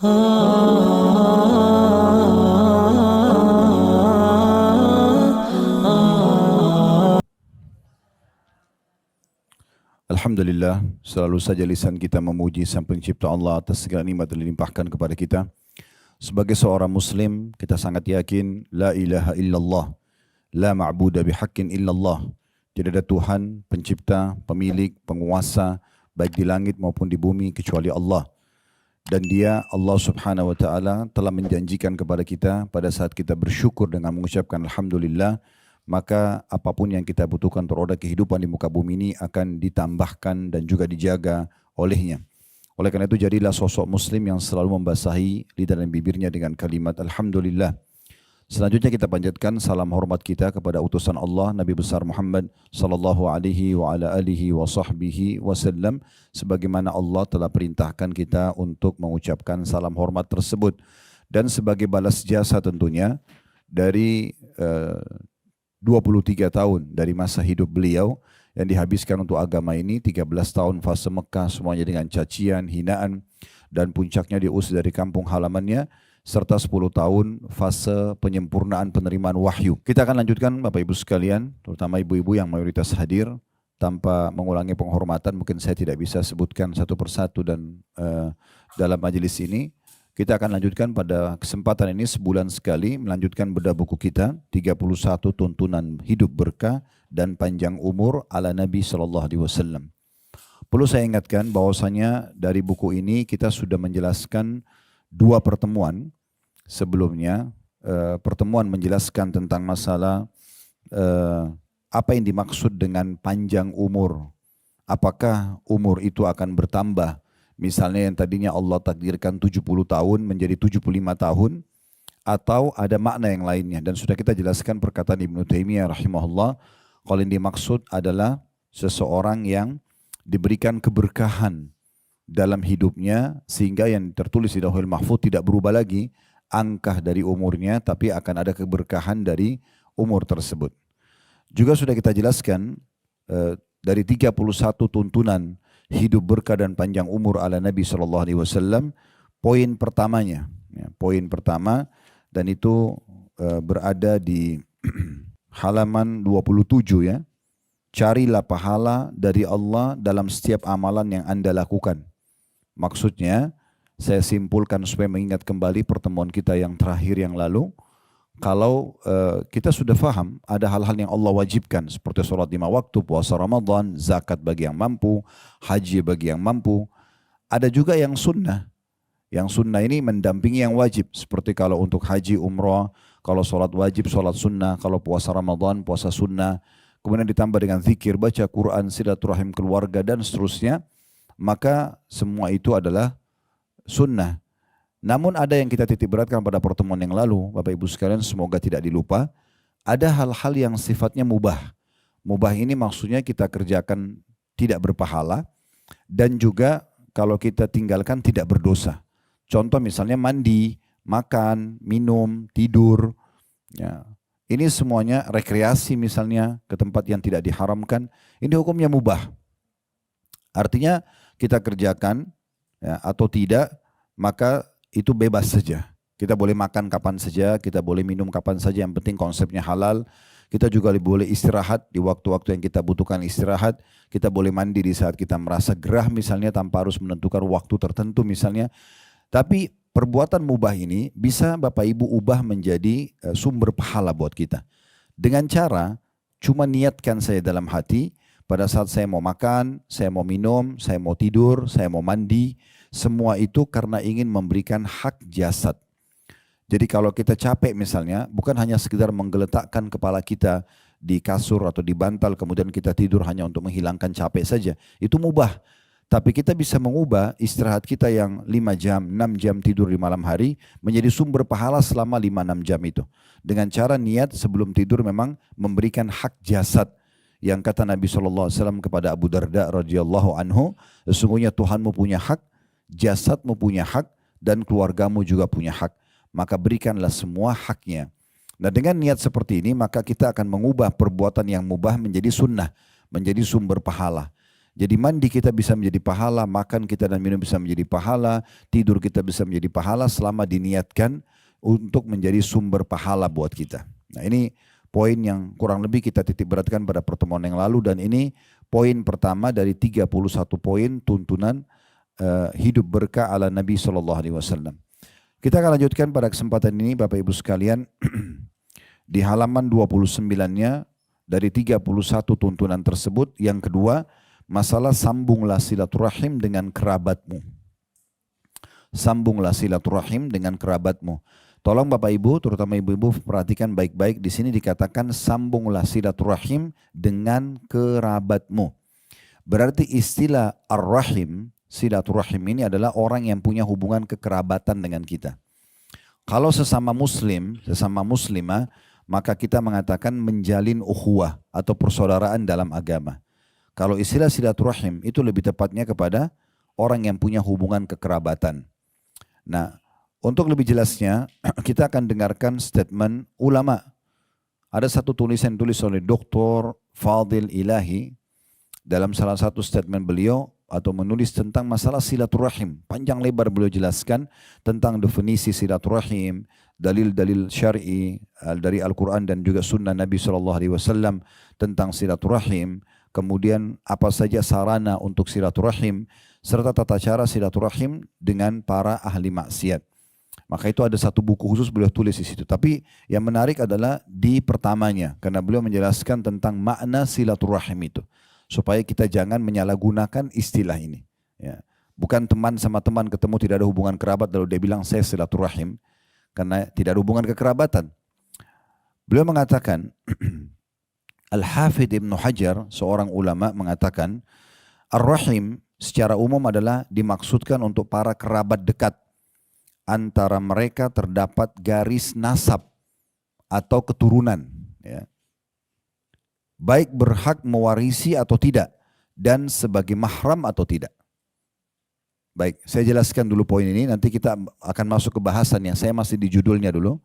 Alhamdulillah, selalu saja lisan kita memuji Sang Pencipta Allah atas segala nikmat yang dilimpahkan kepada kita. Sebagai seorang Muslim, kita sangat yakin la ilaha illallah, la ma'budu bihaqqin illallah. Tidak ada Tuhan, pencipta, pemilik, penguasa, baik di langit maupun di bumi kecuali Allah. Dan Dia, Allah Subhanahu wa Ta'ala, telah menjanjikan kepada kita pada saat kita bersyukur dengan mengucapkan Alhamdulillah, maka apapun yang kita butuhkan untuk roda kehidupan di muka bumi ini akan ditambahkan dan juga dijaga olehnya. Oleh karena itu jadilah sosok Muslim yang selalu membasahi lidah dan bibirnya dengan kalimat Alhamdulillah. Selanjutnya kita panjatkan salam hormat kita kepada utusan Allah Nabi besar Muhammad sallallahu alaihi wa ala alihi wa sahbihi wasallam, sebagaimana Allah telah perintahkan kita untuk mengucapkan salam hormat tersebut. Dan sebagai balas jasa tentunya dari 23 tahun dari masa hidup beliau yang dihabiskan untuk agama ini, 13 tahun fase Mekah semuanya dengan cacian, hinaan, dan puncaknya diusir dari kampung halamannya, serta 10 tahun fase penyempurnaan penerimaan wahyu. Kita akan lanjutkan Bapak Ibu sekalian, terutama ibu-ibu yang mayoritas hadir, tanpa mengulangi penghormatan, mungkin saya tidak bisa sebutkan satu persatu dan dalam majelis ini. Kita akan lanjutkan pada kesempatan ini sebulan sekali melanjutkan bedah buku kita 31 tuntunan hidup berkah dan panjang umur ala Nabi SAW. Perlu saya ingatkan bahwasanya dari buku ini kita sudah menjelaskan 2 pertemuan sebelumnya. Pertemuan menjelaskan tentang masalah apa yang dimaksud dengan panjang umur. Apakah umur itu akan bertambah? Misalnya yang tadinya Allah takdirkan 70 tahun menjadi 75 tahun, atau ada makna yang lainnya. Dan sudah kita jelaskan perkataan Ibnu Taimiyah rahimahullah, kalau yang dimaksud adalah seseorang yang diberikan keberkahan dalam hidupnya, sehingga yang tertulis di Lauhul Mahfuz tidak berubah lagi angka dari umurnya, tapi akan ada keberkahan dari umur tersebut. Juga sudah kita jelaskan dari 31 tuntunan hidup berkah dan panjang umur ala Nabi SAW, poin pertamanya, poin pertama, dan itu berada di halaman 27 ya. Carilah pahala dari Allah dalam setiap amalan yang Anda lakukan. Maksudnya, saya simpulkan supaya mengingat kembali pertemuan kita yang terakhir yang lalu. Kalau kita sudah faham ada hal-hal yang Allah wajibkan seperti sholat 5 waktu, puasa Ramadan, zakat bagi yang mampu, haji bagi yang mampu. Ada juga yang sunnah. Yang sunnah ini mendampingi yang wajib. Seperti kalau untuk haji, umrah, kalau sholat wajib, sholat sunnah, kalau puasa Ramadan, puasa sunnah. Kemudian ditambah dengan zikir, baca Quran, silaturahim keluarga, dan seterusnya. Maka semua itu adalah sunnah. Namun ada yang kita titik beratkan pada pertemuan yang lalu, Bapak Ibu sekalian, semoga tidak dilupa. Ada hal-hal yang sifatnya mubah. Mubah ini maksudnya kita kerjakan tidak berpahala, dan juga kalau kita tinggalkan tidak berdosa. Contoh misalnya mandi, makan, minum, tidur. Ya. Ini semuanya rekreasi misalnya ke tempat yang tidak diharamkan. Ini hukumnya mubah. Artinya kita kerjakan ya, atau tidak, maka itu bebas saja. Kita boleh makan kapan saja, kita boleh minum kapan saja, yang penting konsepnya halal. Kita juga boleh istirahat di waktu-waktu yang kita butuhkan istirahat. Kita boleh mandi di saat kita merasa gerah misalnya, tanpa harus menentukan waktu tertentu misalnya. Tapi perbuatan mubah ini bisa Bapak Ibu ubah menjadi sumber pahala buat kita. Dengan cara cuma niatkan saya dalam hati, pada saat saya mau makan, saya mau minum, saya mau tidur, saya mau mandi, semua itu karena ingin memberikan hak jasad. Jadi kalau kita capek misalnya, bukan hanya sekedar menggeletakkan kepala kita di kasur atau di bantal, kemudian kita tidur hanya untuk menghilangkan capek saja. Itu mubah. Tapi kita bisa mengubah istirahat kita yang 5 jam, 6 jam tidur di malam hari menjadi sumber pahala selama 5-6 jam itu. Dengan cara niat sebelum tidur memang memberikan hak jasad. Yang kata Nabi SAW kepada Abu Darda radhiyallahu anhu, sesungguhnya Tuhanmu punya hak, jasadmu punya hak, dan keluargamu juga punya hak. Maka berikanlah semua haknya. Nah dengan niat seperti ini maka kita akan mengubah perbuatan yang mubah menjadi sunnah, menjadi sumber pahala. Jadi mandi kita bisa menjadi pahala, makan kita dan minum bisa menjadi pahala, tidur kita bisa menjadi pahala selama diniatkan untuk menjadi sumber pahala buat kita. Nah ini poin yang kurang lebih kita titik beratkan pada pertemuan yang lalu, dan ini poin pertama dari 31 poin tuntunan hidup berkah ala Nabi SAW. Kita akan lanjutkan pada kesempatan ini Bapak Ibu sekalian di halaman 29-nya dari 31 tuntunan tersebut. Yang kedua, masalah sambunglah silaturahim dengan kerabatmu. Sambunglah silaturahim dengan kerabatmu. Tolong Bapak Ibu, terutama ibu-ibu perhatikan baik-baik. Di sini dikatakan sambunglah silaturahim dengan kerabatmu. Berarti istilah ar-rahim, silaturahim ini adalah orang yang punya hubungan kekerabatan dengan kita. Kalau sesama muslim, sesama muslimah, maka kita mengatakan menjalin ukhuwah atau persaudaraan dalam agama. Kalau istilah silaturahim itu lebih tepatnya kepada orang yang punya hubungan kekerabatan. Nah, untuk lebih jelasnya kita akan dengarkan statement ulama. Ada satu tulisan tulis oleh Dr. Fadil Ilahi dalam salah satu statement beliau atau menulis tentang masalah silaturahim. Panjang lebar beliau jelaskan tentang definisi silaturahim, dalil-dalil syar'i dari Al-Quran dan juga sunnah Nabi SAW tentang silaturahim. Kemudian apa saja sarana untuk silaturahim, serta tata cara silaturahim dengan para ahli maksiat. Maka itu ada satu buku khusus beliau tulis di situ. Tapi yang menarik adalah di pertamanya, karena beliau menjelaskan tentang makna silaturahim itu, supaya kita jangan menyalahgunakan istilah ini. Ya. Bukan teman sama teman ketemu tidak ada hubungan kerabat lalu dia bilang saya silaturahim, karena tidak ada hubungan kekerabatan. Beliau mengatakan, Al-Hafidh Ibn Hajar, seorang ulama mengatakan, Ar-Rahim secara umum adalah dimaksudkan untuk para kerabat dekat. Antara mereka terdapat garis nasab atau keturunan. Ya. Baik berhak mewarisi atau tidak, dan sebagai mahram atau tidak. Baik, saya jelaskan dulu poin ini, nanti kita akan masuk ke bahasannya. Saya masih di judulnya dulu.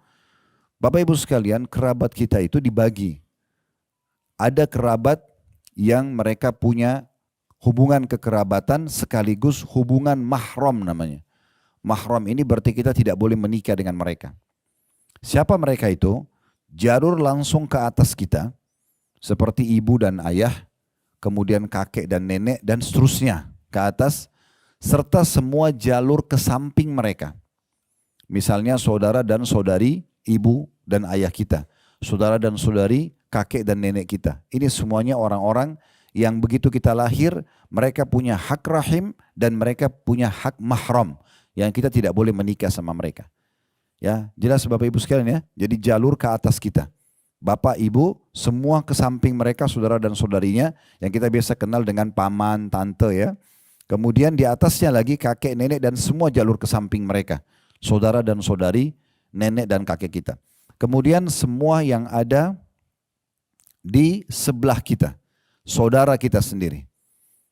Bapak Ibu sekalian, kerabat kita itu dibagi. Ada kerabat yang mereka punya hubungan kekerabatan sekaligus hubungan mahram namanya. Mahram ini berarti kita tidak boleh menikah dengan mereka. Siapa mereka itu? Jalur langsung ke atas kita, seperti ibu dan ayah, kemudian kakek dan nenek, dan seterusnya ke atas, serta semua jalur ke samping mereka. Misalnya saudara dan saudari, ibu dan ayah kita, saudara dan saudari, kakek dan nenek kita. Ini semuanya orang-orang yang begitu kita lahir, mereka punya hak rahim dan mereka punya hak mahram, yang kita tidak boleh menikah sama mereka. Ya, jelas Bapak Ibu sekalian ya. Jadi jalur ke atas kita. Bapak, ibu, semua ke samping mereka, saudara dan saudarinya, yang kita biasa kenal dengan paman, tante ya. Kemudian di atasnya lagi kakek, nenek, dan semua jalur ke samping mereka. Saudara dan saudari, nenek dan kakek kita. Kemudian semua yang ada di sebelah kita. Saudara kita sendiri.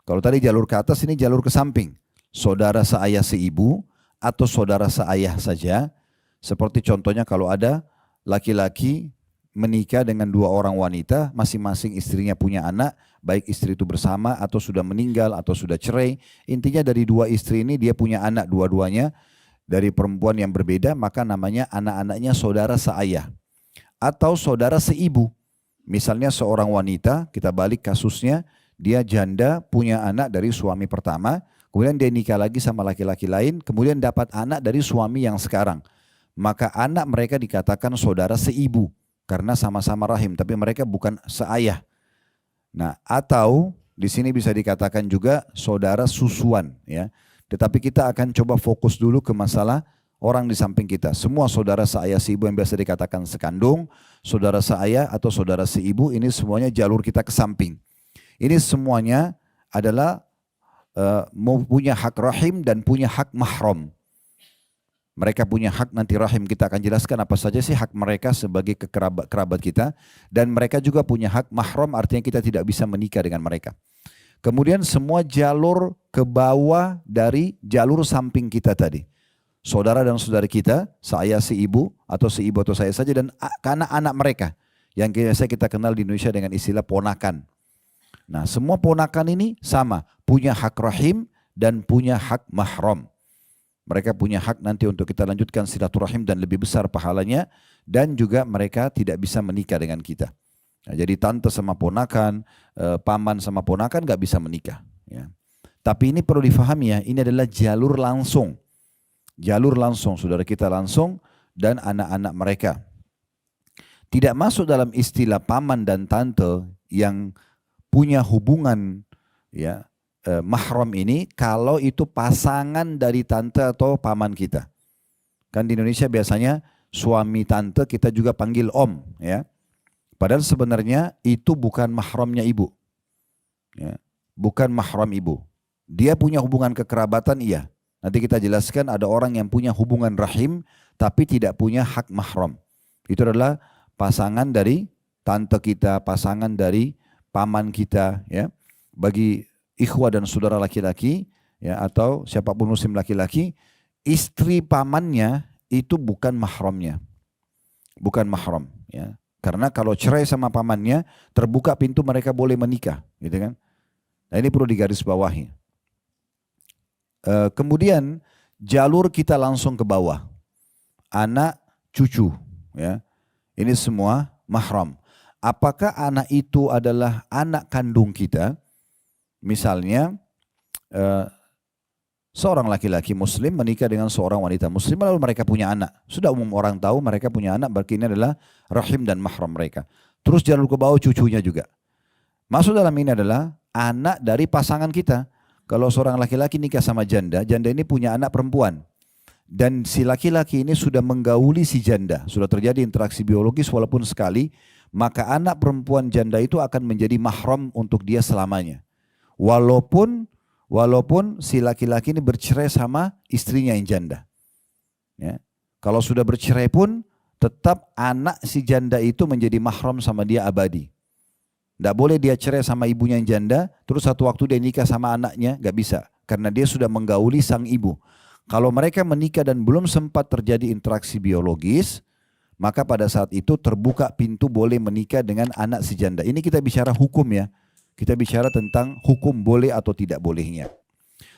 Kalau tadi jalur ke atas, ini jalur ke samping. Saudara seayah seibu, atau saudara seayah saja. Seperti contohnya kalau ada laki-laki menikah dengan dua orang wanita, masing-masing istrinya punya anak, baik istri itu bersama atau sudah meninggal atau sudah cerai. Intinya dari dua istri ini dia punya anak dua-duanya dari perempuan yang berbeda, maka namanya anak-anaknya saudara seayah. Atau saudara seibu. Misalnya seorang wanita, kita balik kasusnya, dia janda punya anak dari suami pertama, kemudian dia nikah lagi sama laki-laki lain, kemudian dapat anak dari suami yang sekarang. Maka anak mereka dikatakan saudara seibu. Karena sama-sama rahim, tapi mereka bukan seayah. Nah, atau di sini bisa dikatakan juga saudara susuan, ya. Tetapi kita akan coba fokus dulu ke masalah orang di samping kita. Semua saudara seayah seibu yang biasa dikatakan sekandung, saudara seayah atau saudara seibu, ini semuanya jalur kita ke samping. Ini semuanya adalah punya hak rahim dan punya hak mahram. Mereka punya hak, nanti rahim kita akan jelaskan apa saja sih hak mereka sebagai kerabat kita. Dan mereka juga punya hak mahram, artinya kita tidak bisa menikah dengan mereka. Kemudian semua jalur ke bawah dari jalur samping kita tadi. Saudara dan saudari kita, saya seibu atau saya saja, dan anak-anak mereka. Yang biasa kita kenal di Indonesia dengan istilah ponakan. Nah, semua ponakan ini sama, punya hak rahim dan punya hak mahram. Mereka punya hak nanti untuk kita lanjutkan silaturahim dan lebih besar pahalanya, dan juga mereka tidak bisa menikah dengan kita. Nah, jadi tante sama ponakan, paman sama ponakan gak bisa menikah. Ya. Tapi ini perlu difahami ya, ini adalah jalur langsung. Jalur langsung, saudara kita langsung dan anak-anak mereka. Tidak masuk dalam istilah paman dan tante yang punya hubungan ya mahram ini kalau itu pasangan dari tante atau paman kita. Kan di Indonesia biasanya suami tante kita juga panggil om ya. Padahal sebenarnya itu bukan mahramnya ibu. Ya, bukan mahram ibu. Dia punya hubungan kekerabatan iya. Nanti kita jelaskan ada orang yang punya hubungan rahim tapi tidak punya hak mahram. Itu adalah pasangan dari tante kita, pasangan dari paman kita ya. Bagi ikhwah dan saudara laki-laki ya atau siapapun muslim laki-laki, istri pamannya itu bukan mahramnya. Bukan mahram ya. Karena kalau cerai sama pamannya, terbuka pintu mereka boleh menikah, gitu kan? Nah, ini perlu digarisbawahi. Kemudian jalur kita langsung ke bawah. Anak, cucu ya. Ini semua mahram. Apakah anak itu adalah anak kandung kita? Misalnya seorang laki-laki muslim menikah dengan seorang wanita muslim lalu mereka punya anak. Sudah umum orang tahu mereka punya anak, berarti ini adalah rahim dan mahram mereka. Terus jalur ke bawah cucunya juga. Masuk dalam ini adalah anak dari pasangan kita. Kalau seorang laki-laki nikah sama janda, janda ini punya anak perempuan. Dan si laki-laki ini sudah menggauli si janda. Sudah terjadi interaksi biologis walaupun sekali. Maka anak perempuan janda itu akan menjadi mahram untuk dia selamanya. Walaupun si laki-laki ini bercerai sama istrinya yang janda. Ya. Kalau sudah bercerai pun tetap anak si janda itu menjadi mahram sama dia abadi. Tidak boleh dia cerai sama ibunya yang janda, terus satu waktu dia nikah sama anaknya, gak bisa. Karena dia sudah menggauli sang ibu. Kalau mereka menikah dan belum sempat terjadi interaksi biologis, maka pada saat itu terbuka pintu boleh menikah dengan anak si janda. Ini kita bicara hukum ya. Kita bicara tentang hukum boleh atau tidak bolehnya.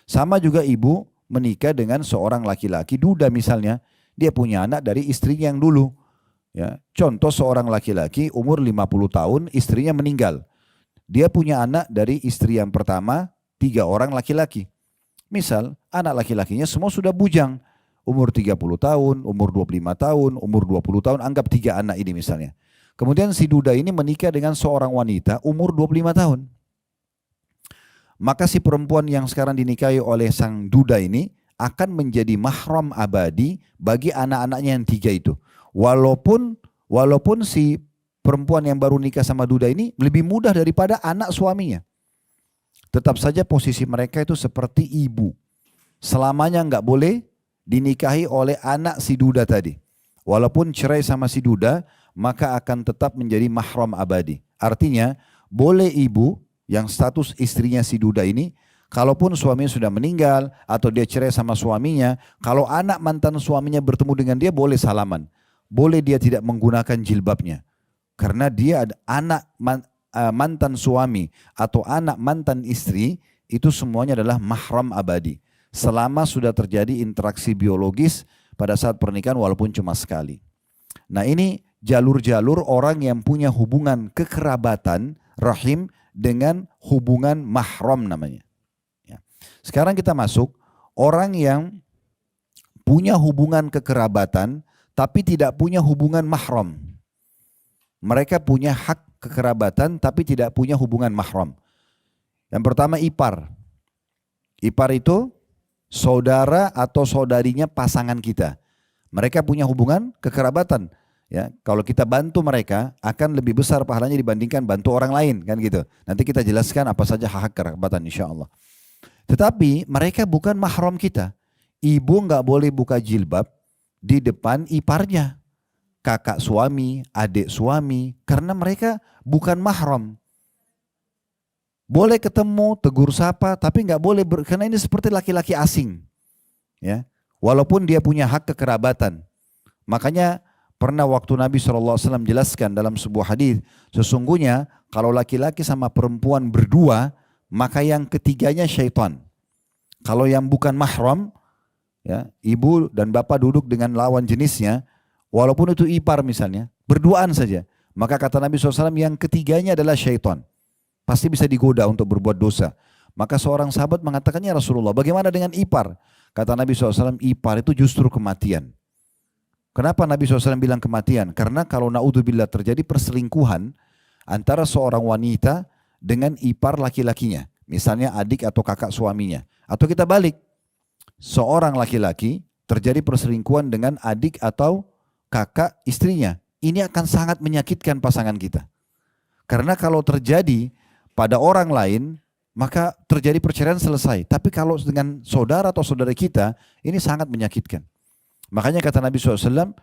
Sama juga ibu menikah dengan seorang laki-laki duda misalnya. Dia punya anak dari istrinya yang dulu. Ya, contoh seorang laki-laki umur 50 tahun istrinya meninggal. Dia punya anak dari istri yang pertama 3 orang laki-laki. Misal anak laki-lakinya semua sudah bujang. Umur 30 tahun, umur 25 tahun, umur 20 tahun. Anggap 3 anak ini misalnya. Kemudian si duda ini menikah dengan seorang wanita umur 25 tahun. Maka si perempuan yang sekarang dinikahi oleh sang duda ini akan menjadi mahram abadi bagi anak-anaknya yang 3 itu. Walaupun si perempuan yang baru nikah sama duda ini lebih mudah daripada anak suaminya. Tetap saja posisi mereka itu seperti ibu. Selamanya nggak boleh dinikahi oleh anak si duda tadi. Walaupun cerai sama si duda, maka akan tetap menjadi mahram abadi. Artinya, boleh ibu yang status istrinya si duda ini, kalaupun suaminya sudah meninggal atau dia cerai sama suaminya, kalau anak mantan suaminya bertemu dengan dia boleh salaman. Boleh dia tidak menggunakan jilbabnya. Karena dia ada anak mantan suami atau anak mantan istri, itu semuanya adalah mahram abadi. Selama sudah terjadi interaksi biologis pada saat pernikahan walaupun cuma sekali. Nah ini jalur-jalur orang yang punya hubungan kekerabatan rahim dengan hubungan mahram namanya. Ya. Sekarang kita masuk orang yang punya hubungan kekerabatan tapi tidak punya hubungan mahram. Mereka punya hak kekerabatan tapi tidak punya hubungan mahram. Yang pertama ipar. Ipar itu saudara atau saudarinya pasangan kita. Mereka punya hubungan kekerabatan. Ya, kalau kita bantu mereka akan lebih besar pahalanya dibandingkan bantu orang lain kan gitu. Nanti kita jelaskan apa saja hak kerabatan insya-Allah. Tetapi mereka bukan mahram kita. Ibu nggak boleh buka jilbab di depan iparnya, kakak suami, adik suami, karena mereka bukan mahram. Boleh ketemu, tegur sapa, tapi nggak boleh karena ini seperti laki-laki asing. Ya, walaupun dia punya hak kekerabatan. Makanya pernah waktu Nabi SAW jelaskan dalam sebuah hadis, sesungguhnya kalau laki-laki sama perempuan berdua, maka yang ketiganya syaitan. Kalau yang bukan mahram, ya, ibu dan bapak duduk dengan lawan jenisnya, walaupun itu ipar misalnya, berduaan saja. Maka kata Nabi SAW yang ketiganya adalah syaitan. Pasti bisa digoda untuk berbuat dosa. Maka seorang sahabat mengatakannya, Rasulullah, bagaimana dengan ipar? Kata Nabi SAW, ipar itu justru kematian. Kenapa Nabi SAW bilang kematian? Karena kalau naudzubillah terjadi perselingkuhan antara seorang wanita dengan ipar laki-lakinya. Misalnya adik atau kakak suaminya. Atau kita balik. Seorang laki-laki terjadi perselingkuhan dengan adik atau kakak istrinya. Ini akan sangat menyakitkan pasangan kita. Karena kalau terjadi pada orang lain, maka terjadi perceraian selesai. Tapi kalau dengan saudara atau saudara kita, ini sangat menyakitkan. Makanya kata Nabi SAW,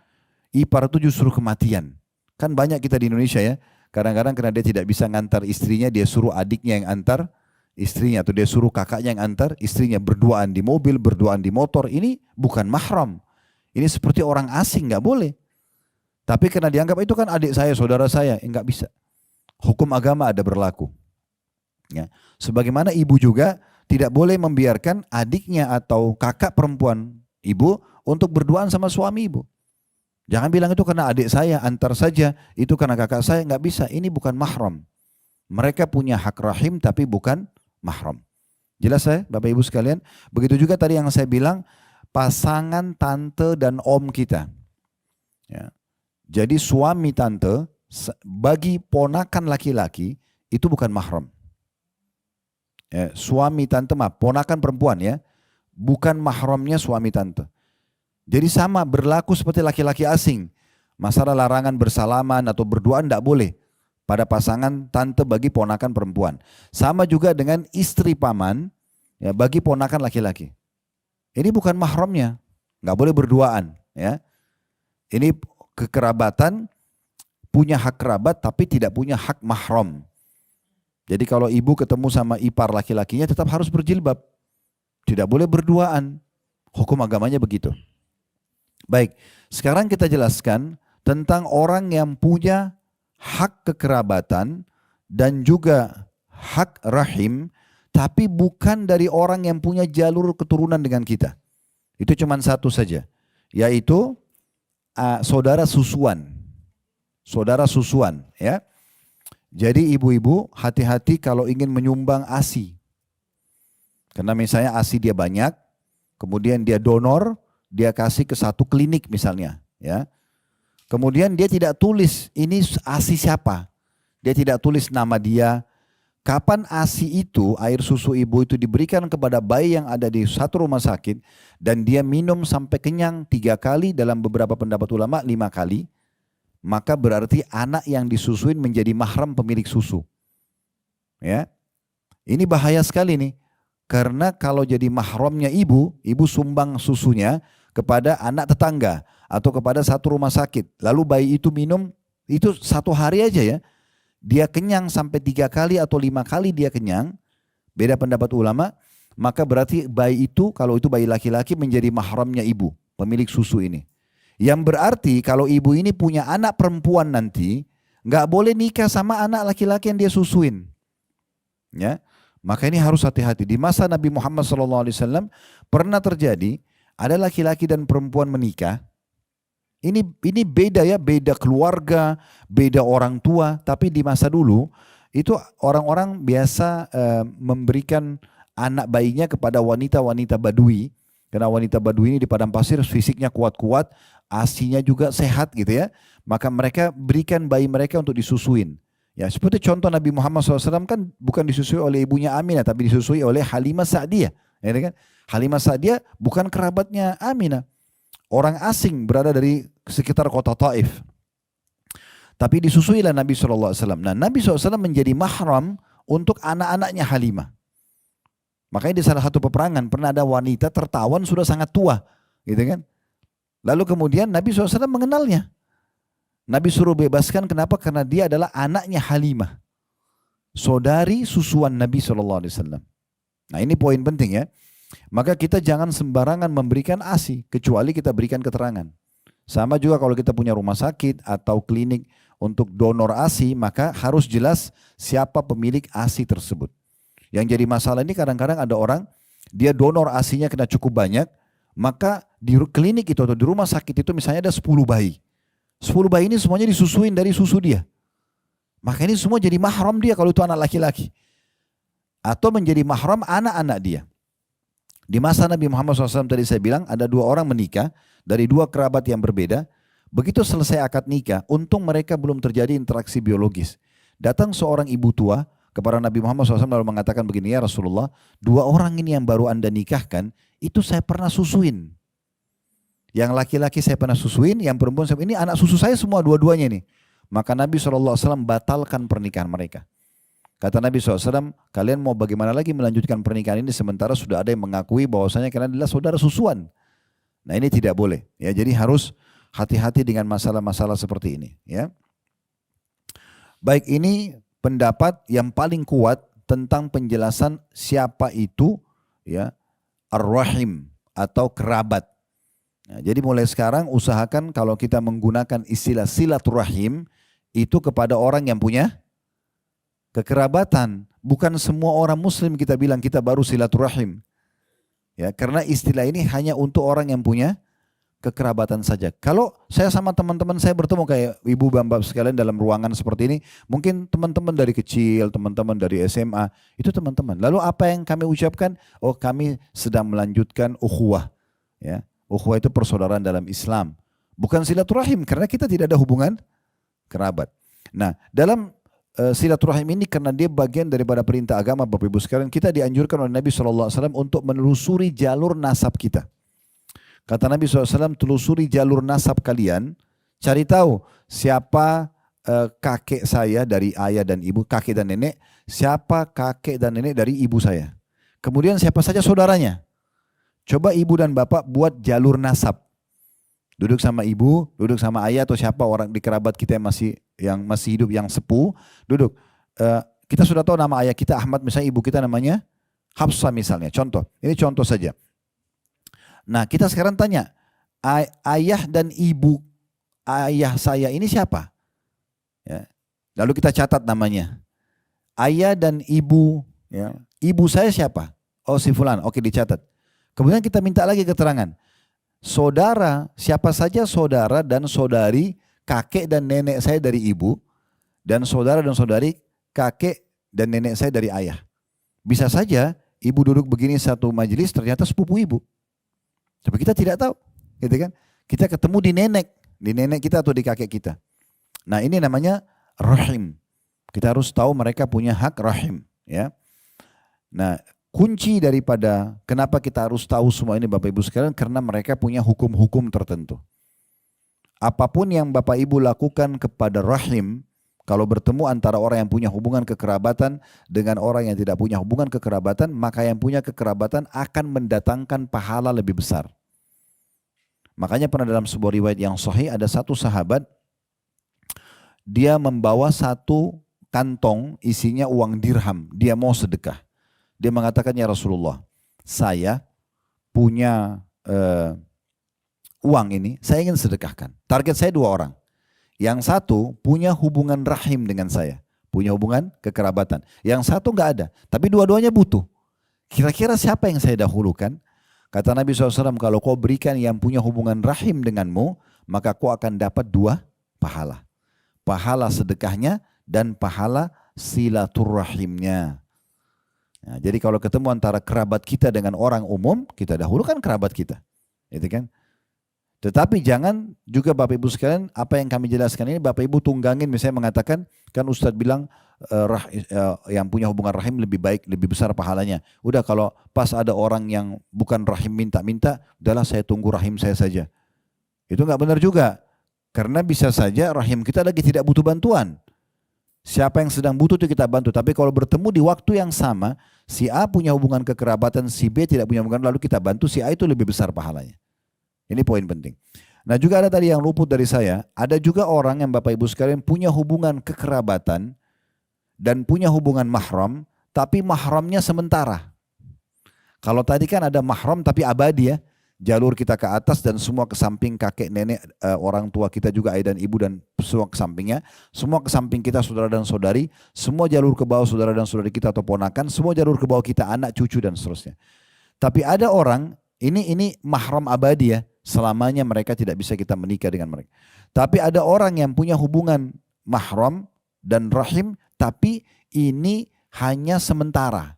ipar itu justru kematian. Kan banyak kita di Indonesia ya, kadang-kadang karena dia tidak bisa ngantar istrinya, dia suruh adiknya yang antar istrinya, atau dia suruh kakaknya yang antar istrinya, berduaan di mobil, berduaan di motor. Ini bukan mahram. Ini seperti orang asing, nggak boleh. Tapi karena dianggap itu kan adik saya, saudara saya, nggak bisa. Hukum agama ada berlaku. Ya. Sebagaimana ibu juga tidak boleh membiarkan adiknya atau kakak perempuan ibu untuk berduaan sama suami ibu. Jangan bilang itu karena adik saya, antar saja, itu karena kakak saya, nggak bisa. Ini bukan mahram. Mereka punya hak rahim tapi bukan mahram. Jelas saya Bapak Ibu sekalian? Begitu juga tadi yang saya bilang, pasangan tante dan om kita. Ya. Jadi suami tante bagi ponakan laki-laki itu bukan mahram. Ya, suami tante ponakan perempuan ya, bukan mahramnya suami tante. Jadi sama berlaku seperti laki-laki asing. Masalah larangan bersalaman atau berduaan tidak boleh pada pasangan tante bagi ponakan perempuan. Sama juga dengan istri paman ya, bagi ponakan laki-laki. Ini bukan mahramnya, nggak boleh berduaan. Ya. Ini kekerabatan, punya hak kerabat tapi tidak punya hak mahram. Jadi kalau ibu ketemu sama ipar laki-lakinya tetap harus berjilbab. Tidak boleh berduaan. Hukum agamanya begitu. Baik, sekarang kita jelaskan tentang orang yang punya hak kekerabatan dan juga hak rahim, tapi bukan dari orang yang punya jalur keturunan dengan kita. Itu cuma satu saja, yaitu saudara susuan. Saudara susuan, ya. Jadi ibu-ibu hati-hati kalau ingin menyumbang ASI. Karena misalnya ASI dia banyak, kemudian dia donor, dia kasih ke satu klinik misalnya, ya. Kemudian dia tidak tulis ini ASI siapa. Dia tidak tulis nama dia. Kapan ASI itu, air susu ibu itu diberikan kepada bayi yang ada di satu rumah sakit dan dia minum sampai kenyang 3 kali, dalam beberapa pendapat ulama 5 kali, maka berarti anak yang disusuin menjadi mahram pemilik susu. Ya. Ini bahaya sekali nih. Karena kalau jadi mahramnya ibu sumbang susunya kepada anak tetangga atau kepada satu rumah sakit. Lalu bayi itu minum, itu 1 hari aja ya. Dia kenyang sampai 3 kali atau 5 kali dia kenyang. Beda pendapat ulama. Maka berarti bayi itu, kalau itu bayi laki-laki, menjadi mahramnya ibu, pemilik susu ini. Yang berarti kalau ibu ini punya anak perempuan nanti, nggak boleh nikah sama anak laki-laki yang dia susuin. Ya. Maka ini harus hati-hati. Di masa Nabi Muhammad SAW pernah terjadi, ada laki-laki dan perempuan menikah. Ini beda ya, beda keluarga, beda orang tua. Tapi di masa dulu itu orang-orang biasa memberikan anak bayinya kepada wanita-wanita Badui. Karena wanita Badui ini di padang pasir fisiknya kuat-kuat, asinya juga sehat gitu ya. Maka mereka berikan bayi mereka untuk disusuin. Ya, seperti contoh Nabi Muhammad SAW kan bukan disusui oleh ibunya Aminah, tapi disusui oleh Halimah Sa'diyah. Ya kan? Halimah Sa'diyah bukan kerabatnya Aminah. Orang asing berada dari sekitar kota Taif. Tapi disusuilah Nabi SAW. Nah, Nabi SAW menjadi mahram untuk anak-anaknya Halimah. Makanya di salah satu peperangan pernah ada wanita tertawan sudah sangat tua. Gitu kan? Lalu kemudian Nabi SAW mengenalnya. Nabi suruh bebaskan, kenapa? Karena dia adalah anaknya Halimah. Saudari susuan Nabi SAW. Nah ini poin penting ya. Maka kita jangan sembarangan memberikan ASI, kecuali kita berikan keterangan. Sama juga kalau kita punya rumah sakit atau klinik untuk donor ASI, maka harus jelas siapa pemilik ASI tersebut. Yang jadi masalah ini kadang-kadang ada orang, dia donor ASI-nya kena cukup banyak, maka di klinik itu atau di rumah sakit itu misalnya ada 10 bayi. 10 bayi ini semuanya disusuin dari susu dia. Maka ini semua jadi mahram dia kalau itu anak laki-laki. Atau menjadi mahram anak-anak dia. Di masa Nabi Muhammad SAW tadi saya bilang ada 2 orang menikah dari 2 kerabat yang berbeda. Begitu selesai akad nikah, untung mereka belum terjadi interaksi biologis. Datang seorang ibu tua kepada Nabi Muhammad SAW lalu mengatakan begini, ya Rasulullah, 2 orang ini yang baru Anda nikahkan, itu saya pernah susuin. Yang laki-laki saya pernah susuin, yang perempuan saya, ini anak susu saya semua dua-duanya nih. Maka Nabi SAW batalkan pernikahan mereka. Kata Nabi SAW, kalian mau bagaimana lagi melanjutkan pernikahan ini sementara sudah ada yang mengakui bahwasanya kalian adalah saudara susuan. Nah ini tidak boleh. Ya, jadi harus hati-hati dengan masalah-masalah seperti ini. Ya. Baik, ini pendapat yang paling kuat tentang penjelasan siapa itu ya ar-rahim atau kerabat. Nah, jadi mulai sekarang usahakan kalau kita menggunakan istilah silaturahim itu kepada orang yang punya kekerabatan. Bukan semua orang muslim kita bilang kita baru silaturahim. Ya, karena istilah ini hanya untuk orang yang punya kekerabatan saja. Kalau saya sama teman-teman saya bertemu kayak ibu bapak sekalian dalam ruangan seperti ini, mungkin teman-teman dari kecil, teman-teman dari SMA, itu teman-teman. Lalu apa yang kami ucapkan? Oh, kami sedang melanjutkan ukhuwah. Ya, ukhuwah itu persaudaraan dalam Islam. Bukan silaturahim karena kita tidak ada hubungan kerabat. Nah, dalam silaturahim ini karena dia bagian daripada perintah agama Bapak Ibu sekalian, kita dianjurkan oleh Nabi SAW untuk menelusuri jalur nasab kita. Kata Nabi SAW, telusuri jalur nasab kalian, cari tahu siapa kakek saya dari ayah dan ibu, kakek dan nenek, siapa kakek dan nenek dari ibu saya. Kemudian siapa saja saudaranya. Coba ibu dan bapak buat jalur nasab. Duduk sama ibu, duduk sama ayah atau siapa orang di kerabat kita yang masih hidup, yang sepuh, duduk. Kita sudah tahu nama ayah kita Ahmad, misalnya ibu kita namanya Hafsah misalnya, contoh. Ini contoh saja. Nah kita sekarang tanya, ayah dan ibu ayah saya ini siapa? Ya. Lalu kita catat namanya. Ayah dan ibu, ya. Ibu saya siapa? Oh si fulan, oke dicatat. Kemudian kita minta lagi keterangan. Saudara, siapa saja saudara dan saudari kakek dan nenek saya dari ibu, dan saudara dan saudari kakek dan nenek saya dari ayah. Bisa saja ibu duduk begini satu majelis ternyata sepupu ibu. Tapi kita tidak tahu, gitu kan? Kita ketemu di nenek kita atau di kakek kita. Nah ini namanya rahim. Kita harus tahu mereka punya hak rahim, ya. Nah kunci daripada kenapa kita harus tahu semua ini Bapak Ibu sekalian, karena mereka punya hukum-hukum tertentu. Apapun yang Bapak Ibu lakukan kepada rahim, kalau bertemu antara orang yang punya hubungan kekerabatan dengan orang yang tidak punya hubungan kekerabatan, maka yang punya kekerabatan akan mendatangkan pahala lebih besar. Makanya pernah dalam sebuah riwayat yang sahih ada satu sahabat, dia membawa satu kantong isinya uang dirham, dia mau sedekah. Dia mengatakan, ya Rasulullah, saya punya uang ini, saya ingin sedekahkan. Target saya 2 orang. Yang satu punya hubungan rahim dengan saya, punya hubungan kekerabatan. Yang satu nggak ada, tapi dua-duanya butuh. Kira-kira siapa yang saya dahulukan? Kata Nabi SAW, kalau kau berikan yang punya hubungan rahim denganmu, maka kau akan dapat 2 pahala. Pahala sedekahnya dan pahala silaturrahimnya. Nah, jadi kalau ketemu antara kerabat kita dengan orang umum, kita dahulukan kerabat kita. Gitu kan? Tetapi jangan juga Bapak Ibu sekalian, apa yang kami jelaskan ini Bapak Ibu tunggangin, misalnya mengatakan, kan Ustadz bilang yang punya hubungan rahim lebih baik, lebih besar pahalanya. Udah kalau pas ada orang yang bukan rahim minta-minta, udahlah saya tunggu rahim saya saja. Itu nggak benar juga. Karena bisa saja rahim kita lagi tidak butuh bantuan. Siapa yang sedang butuh itu kita bantu. Tapi kalau bertemu di waktu yang sama, si A punya hubungan kekerabatan, si B tidak punya hubungan, lalu kita bantu si A, itu lebih besar pahalanya. Ini poin penting. Nah juga ada tadi yang luput dari saya, ada juga orang yang Bapak Ibu sekalian punya hubungan kekerabatan dan punya hubungan mahram, tapi mahramnya sementara. Kalau tadi kan ada mahram tapi abadi ya, jalur kita ke atas dan semua ke samping kakek nenek, orang tua kita juga ayah dan ibu dan semua ke sampingnya, semua ke samping kita saudara dan saudari, semua jalur ke bawah saudara dan saudari kita atau ponakan, semua jalur ke bawah kita anak cucu dan seterusnya. Tapi ada orang ini mahram abadi ya, selamanya mereka tidak bisa kita menikah dengan mereka. Tapi ada orang yang punya hubungan mahram dan rahim, tapi ini hanya sementara.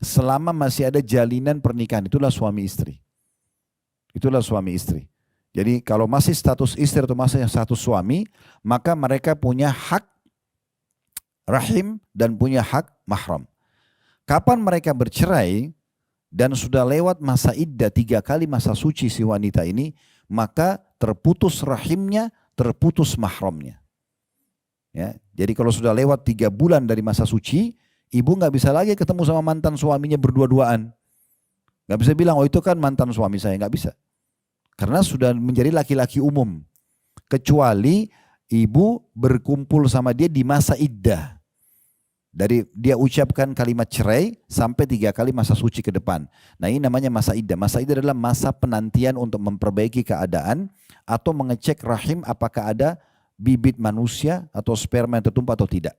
Selama masih ada jalinan pernikahan, itulah suami istri. Itulah suami istri. Jadi kalau masih status istri atau masih status suami, maka mereka punya hak rahim dan punya hak mahram. Kapan mereka bercerai dan sudah lewat masa iddah 3 kali masa suci si wanita ini, maka terputus rahimnya, terputus mahramnya. Ya, jadi kalau sudah lewat 3 bulan dari masa suci, ibu nggak bisa lagi ketemu sama mantan suaminya berdua-duaan. Nggak bisa bilang, oh itu kan mantan suami saya, nggak bisa. Karena sudah menjadi laki-laki umum. Kecuali ibu berkumpul sama dia di masa iddah. Dari dia ucapkan kalimat cerai sampai 3 kali masa suci ke depan. Nah ini namanya masa iddah. Masa iddah adalah masa penantian untuk memperbaiki keadaan atau mengecek rahim apakah ada bibit manusia atau sperma yang tertumpah atau tidak.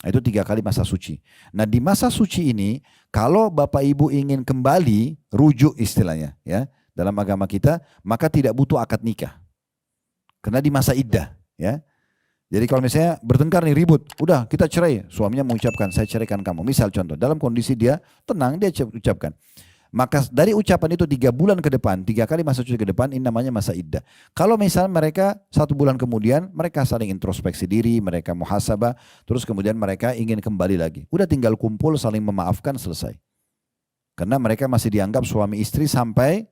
Nah, itu 3 kali masa suci. Nah di masa suci ini kalau bapak ibu ingin kembali, rujuk istilahnya ya dalam agama kita, maka tidak butuh akad nikah. Karena di masa iddah ya. Jadi kalau misalnya bertengkar nih ribut, udah kita cerai, suaminya mengucapkan saya ceraikan kamu. Misal contoh, dalam kondisi dia tenang dia ucapkan. Maka dari ucapan itu 3 bulan ke depan, 3 kali masa suci ke depan, ini namanya masa iddah. Kalau misalnya mereka 1 bulan kemudian, mereka saling introspeksi diri, mereka muhasabah, terus kemudian mereka ingin kembali lagi. Udah tinggal kumpul, saling memaafkan, selesai. Karena mereka masih dianggap suami istri sampai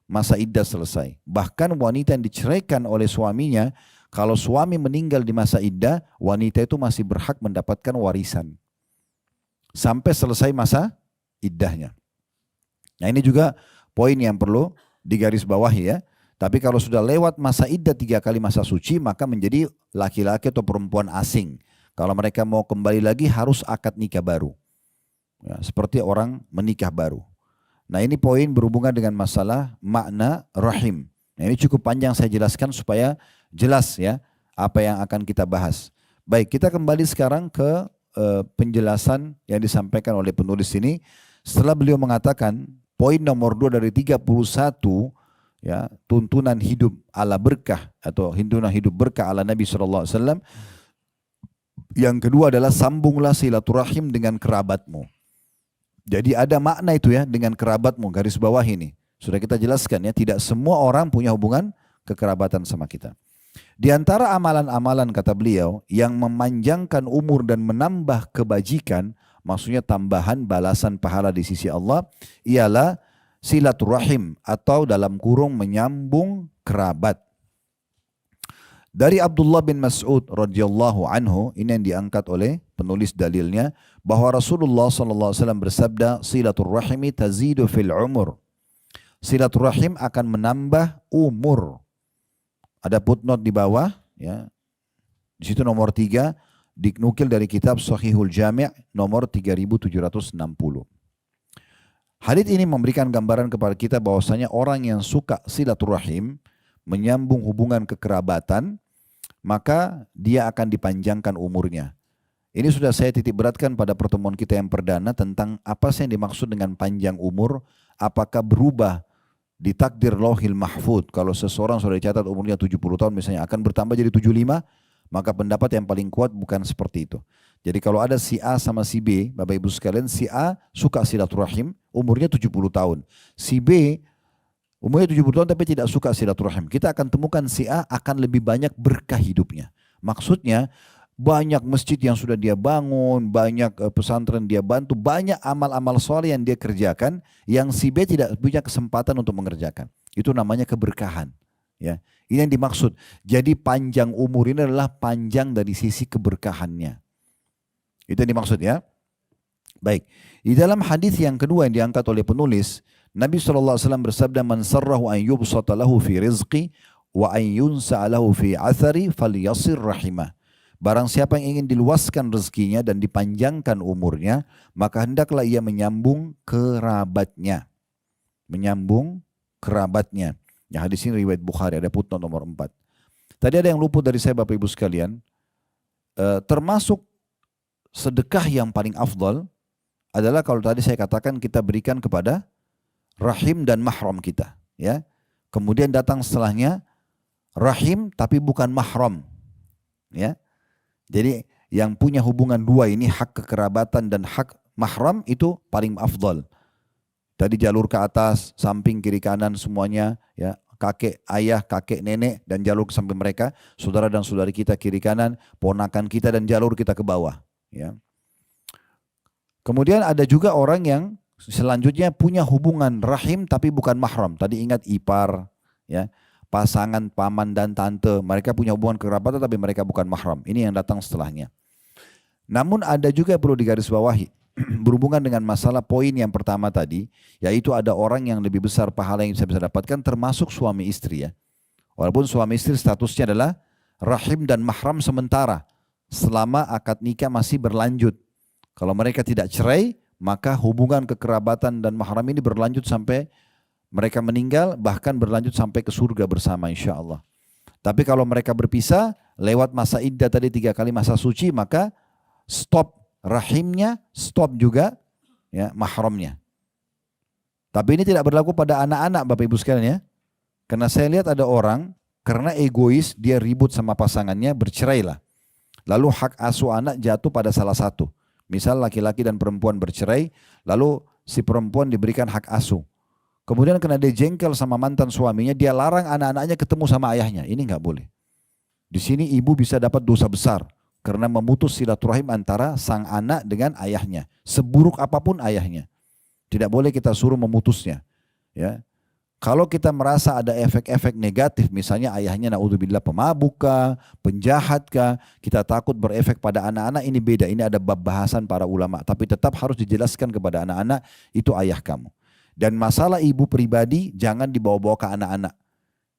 masa iddah selesai. Bahkan wanita yang diceraikan oleh suaminya, kalau suami meninggal di masa iddah, wanita itu masih berhak mendapatkan warisan. Sampai selesai masa iddahnya. Nah ini juga poin yang perlu digarisbawahi ya. Tapi kalau sudah lewat masa iddah 3 kali masa suci, maka menjadi laki-laki atau perempuan asing. Kalau mereka mau kembali lagi harus akad nikah baru. Ya, seperti orang menikah baru. Nah ini poin berhubungan dengan masalah makna rahim. Nah ini cukup panjang saya jelaskan supaya jelas ya apa yang akan kita bahas. Baik, kita kembali sekarang ke penjelasan yang disampaikan oleh penulis ini. Setelah beliau mengatakan poin nomor 2 dari 31 ya, tuntunan hidup ala berkah atau tuntunan hidup berkah ala Nabi SAW. Yang kedua adalah sambunglah silaturahim dengan kerabatmu. Jadi ada makna itu ya dengan kerabatmu, garis bawah ini. Sudah kita jelaskan ya, tidak semua orang punya hubungan kekerabatan sama kita. Di antara amalan-amalan kata beliau yang memanjangkan umur dan menambah kebajikan, maksudnya tambahan balasan pahala di sisi Allah, ialah silaturahim atau dalam kurung menyambung kerabat. Dari Abdullah bin Mas'ud radhiyallahu anhu, ini yang diangkat oleh penulis dalilnya, bahwa Rasulullah SAW bersabda, silaturahimi tazidu fil umur. Silaturahim akan menambah umur. Ada footnote di bawah, ya. Di situ nomor 3 dinukil dari kitab Sahihul Jami' nomor 3760. Hadits ini memberikan gambaran kepada kita bahwasanya orang yang suka silaturahim, menyambung hubungan kekerabatan, maka dia akan dipanjangkan umurnya. Ini sudah saya titik beratkan pada pertemuan kita yang perdana tentang apa sih yang dimaksud dengan panjang umur, apakah berubah di takdir Lauhil Mahfud. Kalau seseorang sudah dicatat umurnya 70 tahun misalnya akan bertambah jadi 75, maka pendapat yang paling kuat bukan seperti itu. Jadi kalau ada si A sama si B, Bapak Ibu sekalian, si A suka silaturahim, umurnya 70 tahun. Si B umurnya 70 tahun tapi tidak suka silaturahim. Kita akan temukan si A akan lebih banyak berkah hidupnya. Maksudnya banyak masjid yang sudah dia bangun, banyak pesantren dia bantu, banyak amal-amal soleh yang dia kerjakan yang si B tidak punya kesempatan untuk mengerjakan. Itu namanya keberkahan. Ya, ini yang dimaksud. Jadi panjang umur ini adalah panjang dari sisi keberkahannya. Itu yang dimaksud ya. Baik, di dalam hadis yang kedua yang diangkat oleh penulis, Nabi SAW bersabda, man sarrahu an yubsata lahu fi rizqi wa an yunsa lahu fi athari falyasir rahimah. Barang siapa yang ingin diluaskan rezekinya dan dipanjangkan umurnya, maka hendaklah ia menyambung kerabatnya. Menyambung kerabatnya. Ya, hadis ini riwayat Bukhari, ada footnote nomor 4. Tadi ada yang luput dari saya Bapak Ibu sekalian. Termasuk sedekah yang paling afdal adalah kalau tadi saya katakan kita berikan kepada rahim dan mahram kita. Ya. Kemudian datang setelahnya rahim tapi bukan mahram. Ya. Jadi yang punya hubungan dua ini, hak kekerabatan dan hak mahram, itu paling afdal. Tadi jalur ke atas, samping, kiri, kanan semuanya, ya, kakek, ayah, kakek, nenek, dan jalur ke samping mereka, saudara dan saudari kita kiri kanan, ponakan kita dan jalur kita ke bawah. Ya. Kemudian ada juga orang yang selanjutnya punya hubungan rahim tapi bukan mahram. Tadi ingat ipar, ya, pasangan paman dan tante, mereka punya hubungan kerabatan tapi mereka bukan mahram. Ini yang datang setelahnya. Namun ada juga yang perlu digarisbawahi berhubungan dengan masalah poin yang pertama tadi, yaitu ada orang yang lebih besar pahala yang bisa dapatkan, termasuk suami istri, ya. Walaupun suami istri statusnya adalah rahim dan mahram sementara, selama akad nikah masih berlanjut. Kalau mereka tidak cerai, maka hubungan kekerabatan dan mahram ini berlanjut sampai mereka meninggal, bahkan berlanjut sampai ke surga bersama insya Allah. Tapi kalau mereka berpisah, lewat masa iddah tadi 3 kali masa suci, maka stop rahimnya, stop juga, ya, mahramnya. Tapi ini tidak berlaku pada anak-anak Bapak Ibu sekalian, ya. Karena saya lihat ada orang karena egois dia ribut sama pasangannya, bercerailah. Lalu hak asuh anak jatuh pada salah satu. Misal laki-laki dan perempuan bercerai, lalu si perempuan diberikan hak asuh. Kemudian karena dia jengkel sama mantan suaminya, dia larang anak-anaknya ketemu sama ayahnya. Ini nggak boleh. Di sini ibu bisa dapat dosa besar. Karena memutus silaturahim antara sang anak dengan ayahnya. Seburuk apapun ayahnya. Tidak boleh kita suruh memutusnya. Ya. Kalau kita merasa ada efek-efek negatif, misalnya ayahnya naudzubillah pemabuk kah, penjahat kah, kita takut berefek pada anak-anak, ini beda. Ini ada bab bahasan para ulama. Tapi tetap harus dijelaskan kepada anak-anak, itu ayah kamu. Dan masalah ibu pribadi jangan dibawa-bawa ke anak-anak.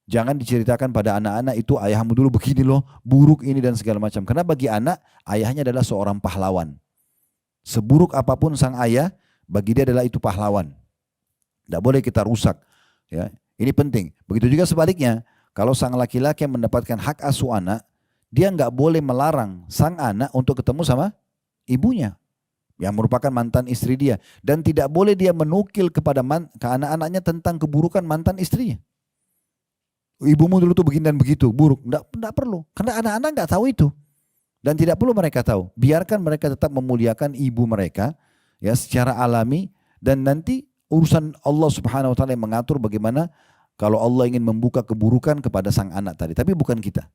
Jangan diceritakan pada anak-anak itu ayahmu dulu begini loh, buruk ini dan segala macam. Karena bagi anak, ayahnya adalah seorang pahlawan. Seburuk apapun sang ayah, bagi dia adalah itu pahlawan. Tidak boleh kita rusak. Ya, ini penting. Begitu juga sebaliknya, kalau sang laki-laki yang mendapatkan hak asuh anak, dia nggak boleh melarang sang anak untuk ketemu sama ibunya, yang merupakan mantan istri dia. Dan tidak boleh dia menukil kepada ke anak-anaknya tentang keburukan mantan istrinya. Ibumu dulu tuh begini dan begitu, buruk. Enggak perlu. Karena anak-anak enggak tahu itu. Dan tidak perlu mereka tahu. Biarkan mereka tetap memuliakan ibu mereka, ya, secara alami. Dan nanti urusan Allah Subhanahu Wa Taala yang mengatur bagaimana kalau Allah ingin membuka keburukan kepada sang anak tadi. Tapi bukan kita.